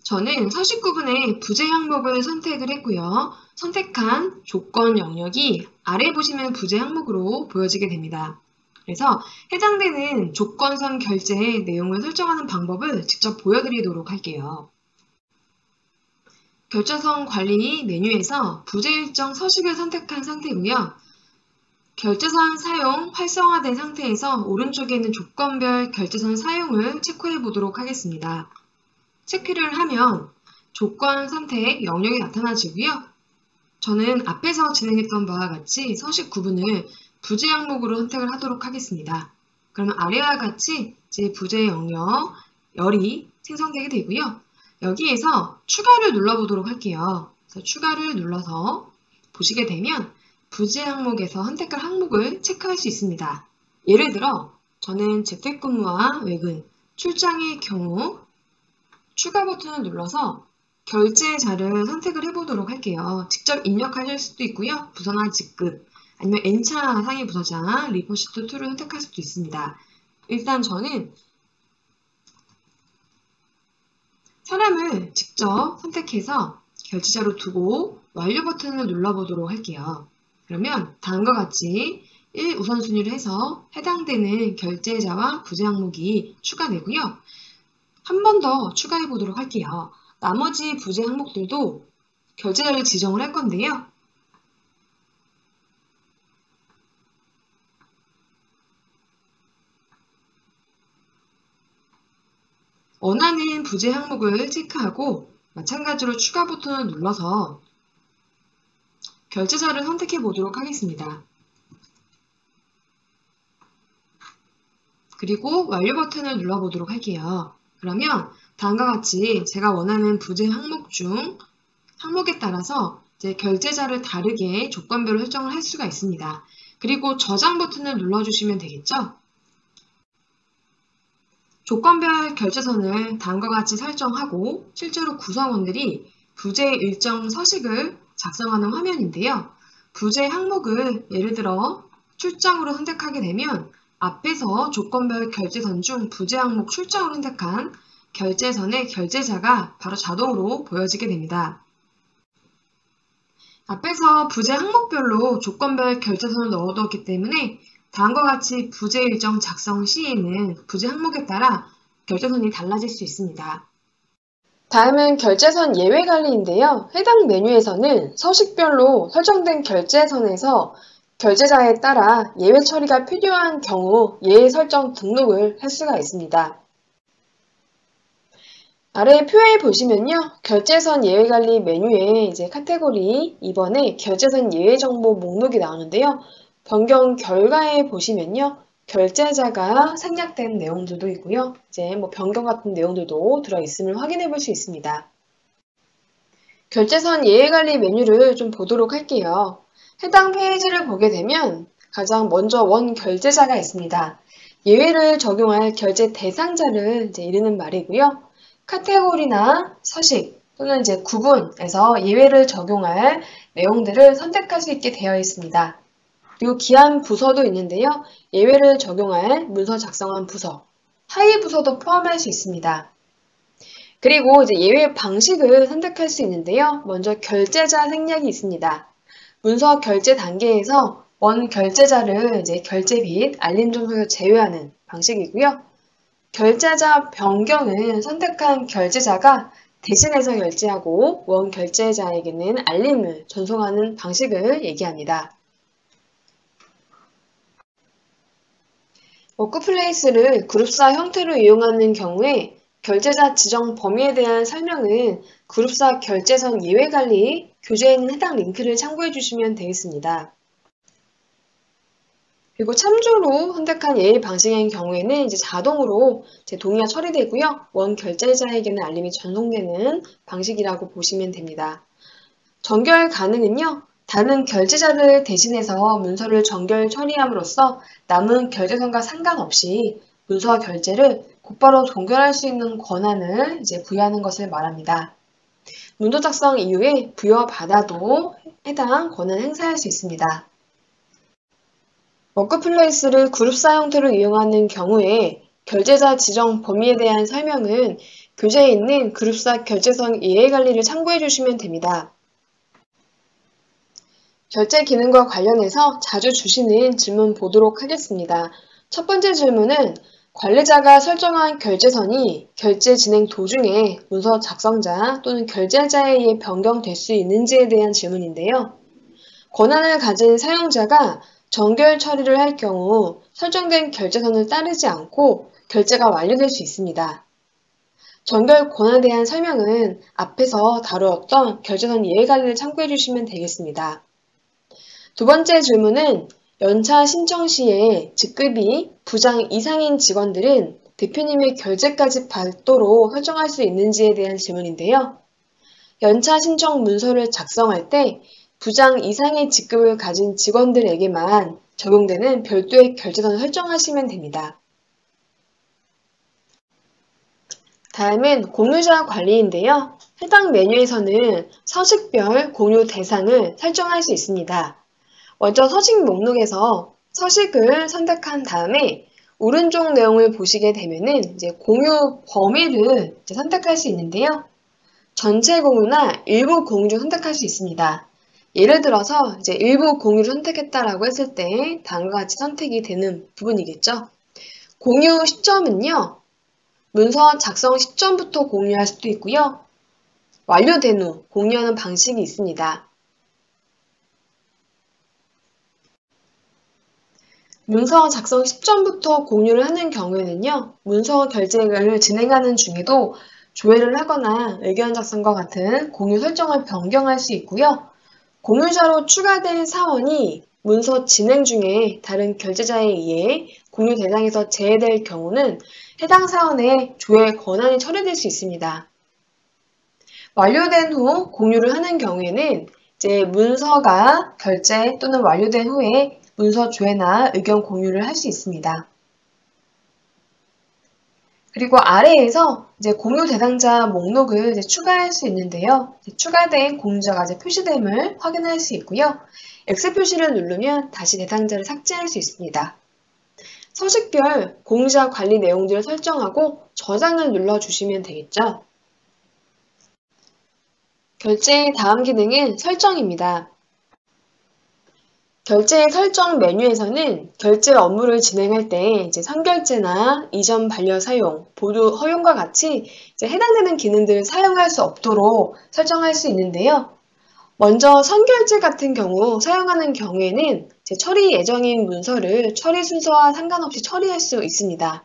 저는 서식 구분의 부재 항목을 선택을 했고요. 선택한 조건 영역이 아래 보시면 부재 항목으로 보여지게 됩니다. 그래서 해당되는 조건선 결제의 내용을 설정하는 방법을 직접 보여드리도록 할게요. 결제선 관리 메뉴에서 부재 일정 서식을 선택한 상태고요. 결제선 사용 활성화된 상태에서 오른쪽에 있는 조건별 결제선 사용을 체크해 보도록 하겠습니다. 체크를 하면 조건 선택 영역이 나타나지고요. 저는 앞에서 진행했던 바와 같이 서식 구분을 부재 항목으로 선택을 하도록 하겠습니다. 그러면 아래와 같이 제 부재 영역 열이 생성되게 되고요. 여기에서 추가를 눌러보도록 할게요. 그래서 추가를 눌러서 보시게 되면 부재 항목에서 선택할 항목을 체크할 수 있습니다. 예를 들어 저는 재택근무와 외근, 출장의 경우 추가 버튼을 눌러서 결제자를 선택을 해보도록 할게요. 직접 입력하실 수도 있고요. 부서나 직급, 아니면 N차 상위 부서장, 리포시트 2를 선택할 수도 있습니다. 일단 저는 사람을 직접 선택해서 결제자로 두고 완료 버튼을 눌러보도록 할게요. 그러면 다음과 같이 1 우선순위를 해서 해당되는 결제자와 부재 항목이 추가되고요. 한 번 더 추가해 보도록 할게요. 나머지 부재 항목들도 결제자를 지정을 할 건데요. 원하는 부재 항목을 체크하고 마찬가지로 추가 버튼을 눌러서 결제자를 선택해 보도록 하겠습니다. 그리고 완료 버튼을 눌러보도록 할게요. 그러면 다음과 같이 제가 원하는 부재 항목 중 항목에 따라서 이제 결제자를 다르게 조건별로 설정을 할 수가 있습니다. 그리고 저장 버튼을 눌러주시면 되겠죠? 조건별 결제선을 다음과 같이 설정하고 실제로 구성원들이 부재 일정 서식을 작성하는 화면인데요. 부재 항목을 예를 들어 출장으로 선택하게 되면 앞에서 조건별 결제선 중 부재 항목 출장으로 선택한 결제선의 결제자가 바로 자동으로 보여지게 됩니다. 앞에서 부재 항목별로 조건별 결제선을 넣어두었기 때문에 다음과 같이 부재 일정 작성 시에는 부재 항목에 따라 결제선이 달라질 수 있습니다. 다음은 결제선 예외 관리인데요. 해당 메뉴에서는 서식별로 설정된 결제선에서 결제자에 따라 예외 처리가 필요한 경우 예외 설정 등록을 할 수가 있습니다. 아래 표에 보시면요. 결제선 예외 관리 메뉴에 이제 카테고리 2번에 결제선 예외 정보 목록이 나오는데요. 변경 결과에 보시면요. 결제자가 생략된 내용들도 있고요. 이제 변경 같은 내용들도 들어있음을 확인해 볼 수 있습니다. 결제선 예외 관리 메뉴를 좀 보도록 할게요. 해당 페이지를 보게 되면 가장 먼저 원 결제자가 있습니다. 예외를 적용할 결제 대상자를 이제 이르는 말이고요. 카테고리나 서식 또는 이제 구분에서 예외를 적용할 내용들을 선택할 수 있게 되어 있습니다. 그리고 기한 부서도 있는데요. 예외를 적용할 문서 작성한 부서, 하위 부서도 포함할 수 있습니다. 그리고 이제 예외 방식을 선택할 수 있는데요. 먼저 결제자 생략이 있습니다. 문서 결제 단계에서 원 결제자를 이제 결제 및 알림 전송에서 제외하는 방식이고요. 결제자 변경은 선택한 결제자가 대신해서 결제하고 원 결제자에게는 알림을 전송하는 방식을 얘기합니다. 워크플레이스를 그룹사 형태로 이용하는 경우에 결제자 지정 범위에 대한 설명은 그룹사 결제선 예외 관리 교재에 있는 해당 링크를 참고해 주시면 되겠습니다. 그리고 참조로 선택한 예외 방식인 경우에는 이제 자동으로 동의가 처리되고요. 원 결제자에게는 알림이 전송되는 방식이라고 보시면 됩니다. 정결 가능은요. 다른 결제자를 대신해서 문서를 정결 처리함으로써 남은 결제선과 상관없이 문서 결제를 곧바로 종결할 수 있는 권한을 이제 부여하는 것을 말합니다. 문서 작성 이후에 부여받아도 해당 권한을 행사할 수 있습니다. 워크플레이스를 그룹사 형태로 이용하는 경우에 결제자 지정 범위에 대한 설명은 교재에 있는 그룹사 결제선 이해관리를 참고해 주시면 됩니다. 결제 기능과 관련해서 자주 주시는 질문 보도록 하겠습니다. 첫 번째 질문은 관리자가 설정한 결제선이 결제 진행 도중에 문서 작성자 또는 결제자에 의해 변경될 수 있는지에 대한 질문인데요. 권한을 가진 사용자가 정결 처리를 할 경우 설정된 결제선을 따르지 않고 결제가 완료될 수 있습니다. 정결 권한에 대한 설명은 앞에서 다루었던 결제선 이해관리를 참고해 주시면 되겠습니다. 두 번째 질문은 연차 신청 시에 직급이 부장 이상인 직원들은 대표님의 결제까지 별도로 설정할 수 있는지에 대한 질문인데요. 연차 신청 문서를 작성할 때 부장 이상의 직급을 가진 직원들에게만 적용되는 별도의 결제선을 설정하시면 됩니다. 다음은 공유자 관리인데요. 해당 메뉴에서는 서식별 공유 대상을 설정할 수 있습니다. 먼저 서식 목록에서 서식을 선택한 다음에 오른쪽 내용을 보시게 되면은 공유 범위를 선택할 수 있는데요. 전체 공유나 일부 공유 중 선택할 수 있습니다. 예를 들어서 일부 공유를 선택했다라고 했을 때 다음과 같이 선택이 되는 부분이겠죠. 공유 시점은요. 문서 작성 시점부터 공유할 수도 있고요. 완료된 후 공유하는 방식이 있습니다. 문서 작성 시점부터 공유를 하는 경우에는요. 문서 결제를 진행하는 중에도 조회를 하거나 의견 작성과 같은 공유 설정을 변경할 수 있고요. 공유자로 추가된 사원이 문서 진행 중에 다른 결제자에 의해 공유 대상에서 제외될 경우는 해당 사원의 조회 권한이 철회될 수 있습니다. 완료된 후 공유를 하는 경우에는 문서가 결제 또는 완료된 후에 문서 조회나 의견 공유를 할 수 있습니다. 그리고 아래에서 공유 대상자 목록을 추가할 수 있는데요. 추가된 공유자가 표시됨을 확인할 수 있고요. X 표시를 누르면 다시 대상자를 삭제할 수 있습니다. 서식별 공유자 관리 내용들을 설정하고 저장을 눌러주시면 되겠죠. 결제의 다음 기능은 설정입니다. 결제 설정 메뉴에서는 결제 업무를 진행할 때 선결제나 이전 반려 사용, 보류 허용과 같이 해당되는 기능들을 사용할 수 없도록 설정할 수 있는데요. 먼저 선결제 같은 경우 사용하는 경우에는 처리 예정인 문서를 처리 순서와 상관없이 처리할 수 있습니다.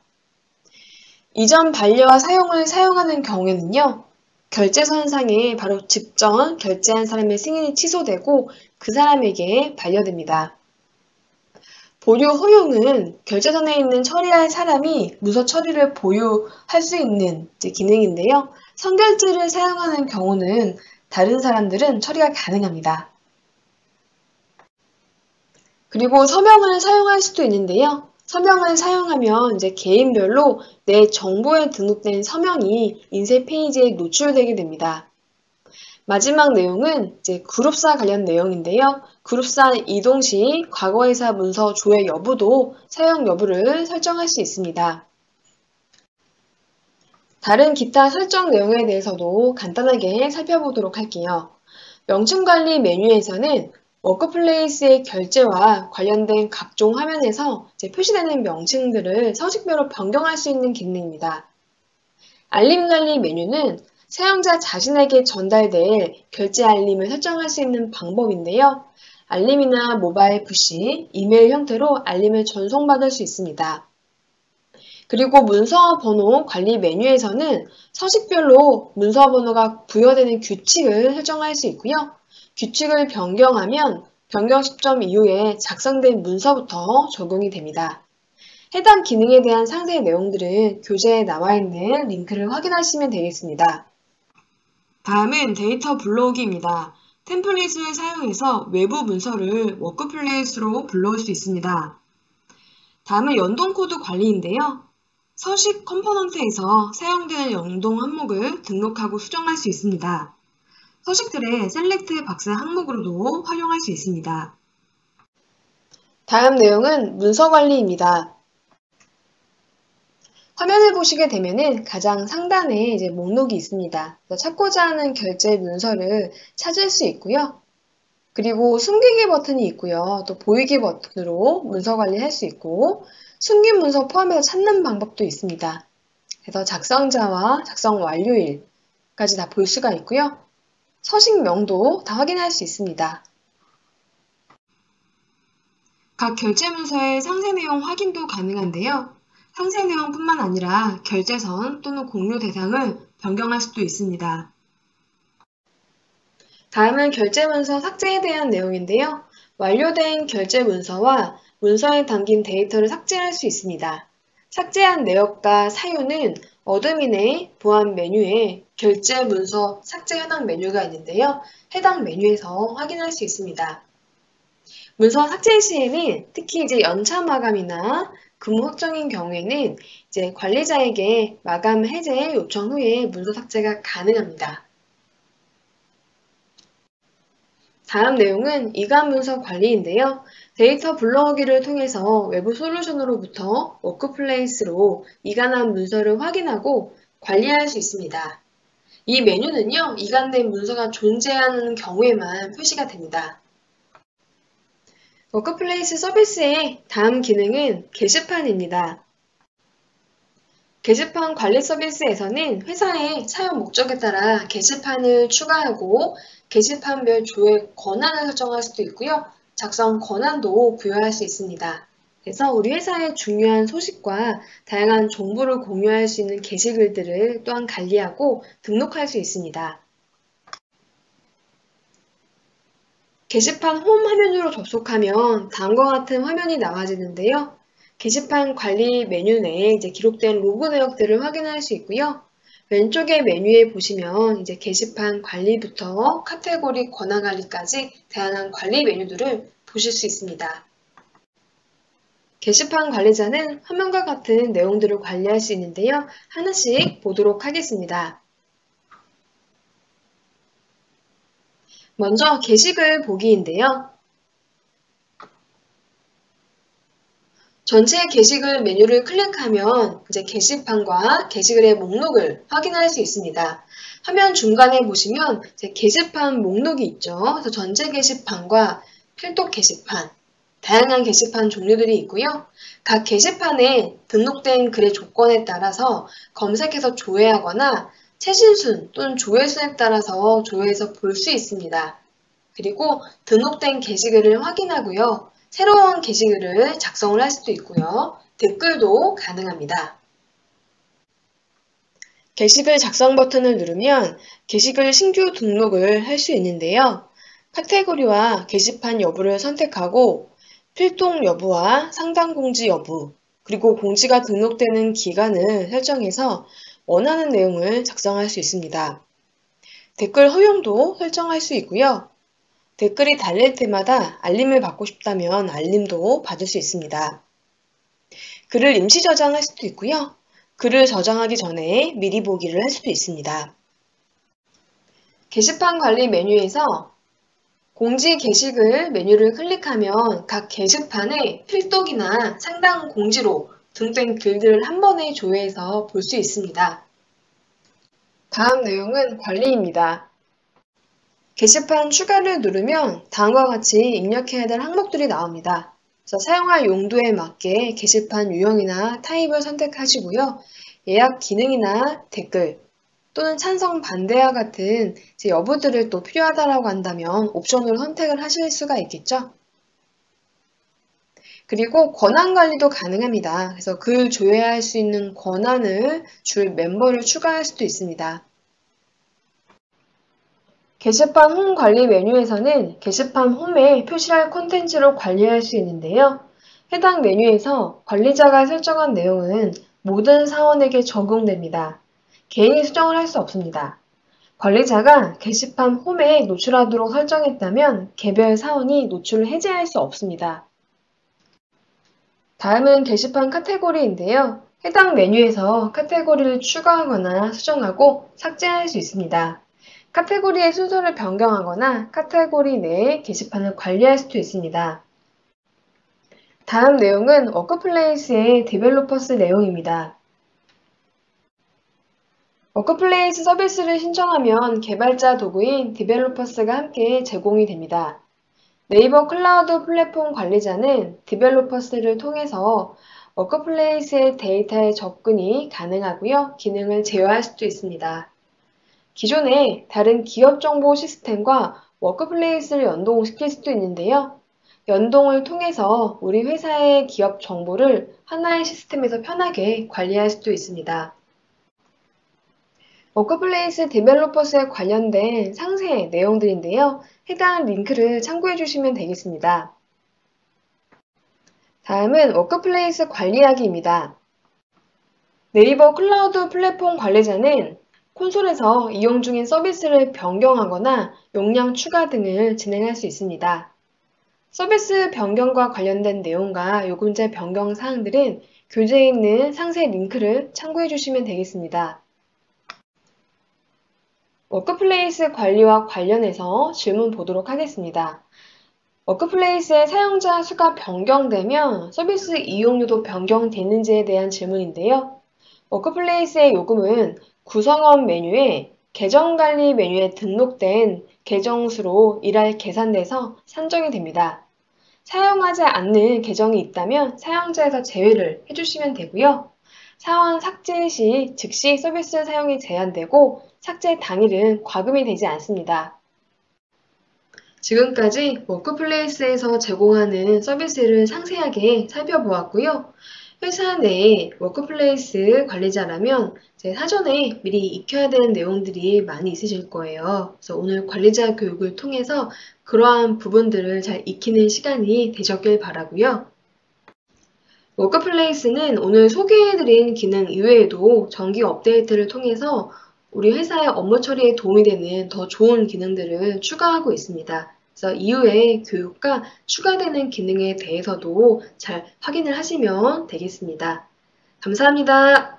이전 반려와 사용을 사용하는 경우에는요. 결제선상에 바로 직전 결제한 사람의 승인이 취소되고 그 사람에게 반려됩니다. 보류 허용은 결제선에 있는 처리할 사람이 문서 처리를 보유할 수 있는 기능인데요. 선결제를 사용하는 경우는 다른 사람들은 처리가 가능합니다. 그리고 서명을 사용할 수도 있는데요. 서명을 사용하면 개인별로 내 정보에 등록된 서명이 인쇄 페이지에 노출되게 됩니다. 마지막 내용은 그룹사 관련 내용인데요. 그룹사 이동 시 과거회사 문서 조회 여부도 사용 여부를 설정할 수 있습니다. 다른 기타 설정 내용에 대해서도 간단하게 살펴보도록 할게요. 명칭관리 메뉴에서는 워크플레이스의 결제와 관련된 각종 화면에서 표시되는 명칭들을 서식별로 변경할 수 있는 기능입니다. 알림관리 메뉴는 사용자 자신에게 전달될 결제 알림을 설정할 수 있는 방법인데요. 알림이나 모바일 푸시, 이메일 형태로 알림을 전송받을 수 있습니다. 그리고 문서 번호 관리 메뉴에서는 서식별로 문서 번호가 부여되는 규칙을 설정할 수 있고요. 규칙을 변경하면 변경 시점 이후에 작성된 문서부터 적용이 됩니다. 해당 기능에 대한 상세 내용들은 교재에 나와 있는 링크를 확인하시면 되겠습니다. 다음은 데이터 불러오기입니다. 템플릿을 사용해서 외부 문서를 워크플레이스로 불러올 수 있습니다. 다음은 연동 코드 관리인데요. 서식 컴포넌트에서 사용되는 연동 항목을 등록하고 수정할 수 있습니다. 서식들의 셀렉트 박스 항목으로도 활용할 수 있습니다. 다음 내용은 문서 관리입니다. 화면을 보시게 되면은 가장 상단에 이제 목록이 있습니다. 찾고자 하는 결제 문서를 찾을 수 있고요. 그리고 숨기기 버튼이 있고요. 또 보이기 버튼으로 문서 관리할 수 있고 숨긴 문서 포함해서 찾는 방법도 있습니다. 그래서 작성자와 작성 완료일까지 다 볼 수가 있고요. 서식명도 다 확인할 수 있습니다. 각 결제 문서의 상세 내용 확인도 가능한데요. 상세 내용뿐만 아니라 결제선 또는 공유 대상을 변경할 수도 있습니다. 다음은 결제 문서 삭제에 대한 내용인데요. 완료된 결제 문서와 문서에 담긴 데이터를 삭제할 수 있습니다. 삭제한 내역과 사유는 어드민의 보안 메뉴에 결제 문서 삭제 해당 메뉴가 있는데요. 해당 메뉴에서 확인할 수 있습니다. 문서 삭제 시에는 특히 연차 마감이나 근무 확정인 경우에는 관리자에게 마감 해제 요청 후에 문서 삭제가 가능합니다. 다음 내용은 이관 문서 관리인데요. 데이터 불러오기를 통해서 외부 솔루션으로부터 워크플레이스로 이관한 문서를 확인하고 관리할 수 있습니다. 이 메뉴는요, 이관된 문서가 존재하는 경우에만 표시가 됩니다. 워크플레이스 서비스의 다음 기능은 게시판입니다. 게시판 관리 서비스에서는 회사의 사용 목적에 따라 게시판을 추가하고 게시판별 조회 권한을 설정할 수도 있고요. 작성 권한도 부여할 수 있습니다. 그래서 우리 회사의 중요한 소식과 다양한 정보를 공유할 수 있는 게시글들을 또한 관리하고 등록할 수 있습니다. 게시판 홈 화면으로 접속하면 다음과 같은 화면이 나와지는데요. 게시판 관리 메뉴 내에 기록된 로그 내역들을 확인할 수 있고요. 왼쪽의 메뉴에 보시면 게시판 관리부터 카테고리 권한 관리까지 다양한 관리 메뉴들을 보실 수 있습니다. 게시판 관리자는 화면과 같은 내용들을 관리할 수 있는데요. 하나씩 보도록 하겠습니다. 먼저 게시글 보기인데요. 전체 게시글 메뉴를 클릭하면 게시판과 게시글의 목록을 확인할 수 있습니다. 화면 중간에 보시면 게시판 목록이 있죠. 그래서 전체 게시판과 필독 게시판, 다양한 게시판 종류들이 있고요. 각 게시판에 등록된 글의 조건에 따라서 검색해서 조회하거나 최신순 또는 조회순에 따라서 조회해서 볼 수 있습니다. 그리고 등록된 게시글을 확인하고요. 새로운 게시글을 작성을 할 수도 있고요. 댓글도 가능합니다. 게시글 작성 버튼을 누르면 게시글 신규 등록을 할 수 있는데요. 카테고리와 게시판 여부를 선택하고 필통 여부와 상단 공지 여부, 그리고 공지가 등록되는 기간을 설정해서 원하는 내용을 작성할 수 있습니다. 댓글 허용도 설정할 수 있고요. 댓글이 달릴 때마다 알림을 받고 싶다면 알림도 받을 수 있습니다. 글을 임시 저장할 수도 있고요. 글을 저장하기 전에 미리 보기를 할 수도 있습니다. 게시판 관리 메뉴에서 공지 게시글 메뉴를 클릭하면 각 게시판에 필독이나 상단 공지로 등록된 글들을 한 번에 조회해서 볼 수 있습니다. 다음 내용은 관리입니다. 게시판 추가를 누르면 다음과 같이 입력해야 될 항목들이 나옵니다. 그래서 사용할 용도에 맞게 게시판 유형이나 타입을 선택하시고요. 예약 기능이나 댓글 또는 찬성 반대와 같은 여부들을 또 필요하다고 한다면 옵션으로 선택을 하실 수가 있겠죠. 그리고 권한 관리도 가능합니다. 그래서 글 조회할 수 있는 권한을 줄 멤버를 추가할 수도 있습니다. 게시판 홈 관리 메뉴에서는 게시판 홈에 표시할 콘텐츠로 관리할 수 있는데요. 해당 메뉴에서 관리자가 설정한 내용은 모든 사원에게 적용됩니다. 개인이 수정을 할 수 없습니다. 관리자가 게시판 홈에 노출하도록 설정했다면 개별 사원이 노출을 해제할 수 없습니다. 다음은 게시판 카테고리인데요. 해당 메뉴에서 카테고리를 추가하거나 수정하고 삭제할 수 있습니다. 카테고리의 순서를 변경하거나 카테고리 내에 게시판을 관리할 수도 있습니다. 다음 내용은 워크플레이스의 디벨로퍼스 내용입니다. 워크플레이스 서비스를 신청하면 개발자 도구인 디벨로퍼스가 함께 제공이 됩니다. 네이버 클라우드 플랫폼 관리자는 디벨로퍼스를 통해서 워크플레이스의 데이터에 접근이 가능하고요. 기능을 제어할 수도 있습니다. 기존의 다른 기업 정보 시스템과 워크플레이스를 연동시킬 수도 있는데요. 연동을 통해서 우리 회사의 기업 정보를 하나의 시스템에서 편하게 관리할 수도 있습니다. 워크플레이스 디벨로퍼스에 관련된 상세 내용들인데요. 해당 링크를 참고해 주시면 되겠습니다. 다음은 워크플레이스 관리하기입니다. 네이버 클라우드 플랫폼 관리자는 콘솔에서 이용 중인 서비스를 변경하거나 용량 추가 등을 진행할 수 있습니다. 서비스 변경과 관련된 내용과 요금제 변경 사항들은 교재에 있는 상세 링크를 참고해 주시면 되겠습니다. 워크플레이스 관리와 관련해서 질문 보도록 하겠습니다. 워크플레이스의 사용자 수가 변경되면 서비스 이용료도 변경되는지에 대한 질문인데요. 워크플레이스의 요금은 구성원 메뉴에 계정관리 메뉴에 등록된 계정수로 일할 계산돼서 산정이 됩니다. 사용하지 않는 계정이 있다면 사용자에서 제외를 해주시면 되고요. 사원 삭제 시 즉시 서비스 사용이 제한되고 삭제 당일은 과금이 되지 않습니다. 지금까지 워크플레이스에서 제공하는 서비스를 상세하게 살펴보았고요. 회사 내에 워크플레이스 관리자라면 사전에 미리 익혀야 되는 내용들이 많이 있으실 거예요. 그래서 오늘 관리자 교육을 통해서 그러한 부분들을 잘 익히는 시간이 되셨길 바라고요. 워크플레이스는 오늘 소개해드린 기능 이외에도 정기 업데이트를 통해서 우리 회사의 업무 처리에 도움이 되는 더 좋은 기능들을 추가하고 있습니다. 그래서 이후에 교육과 추가되는 기능에 대해서도 잘 확인을 하시면 되겠습니다. 감사합니다.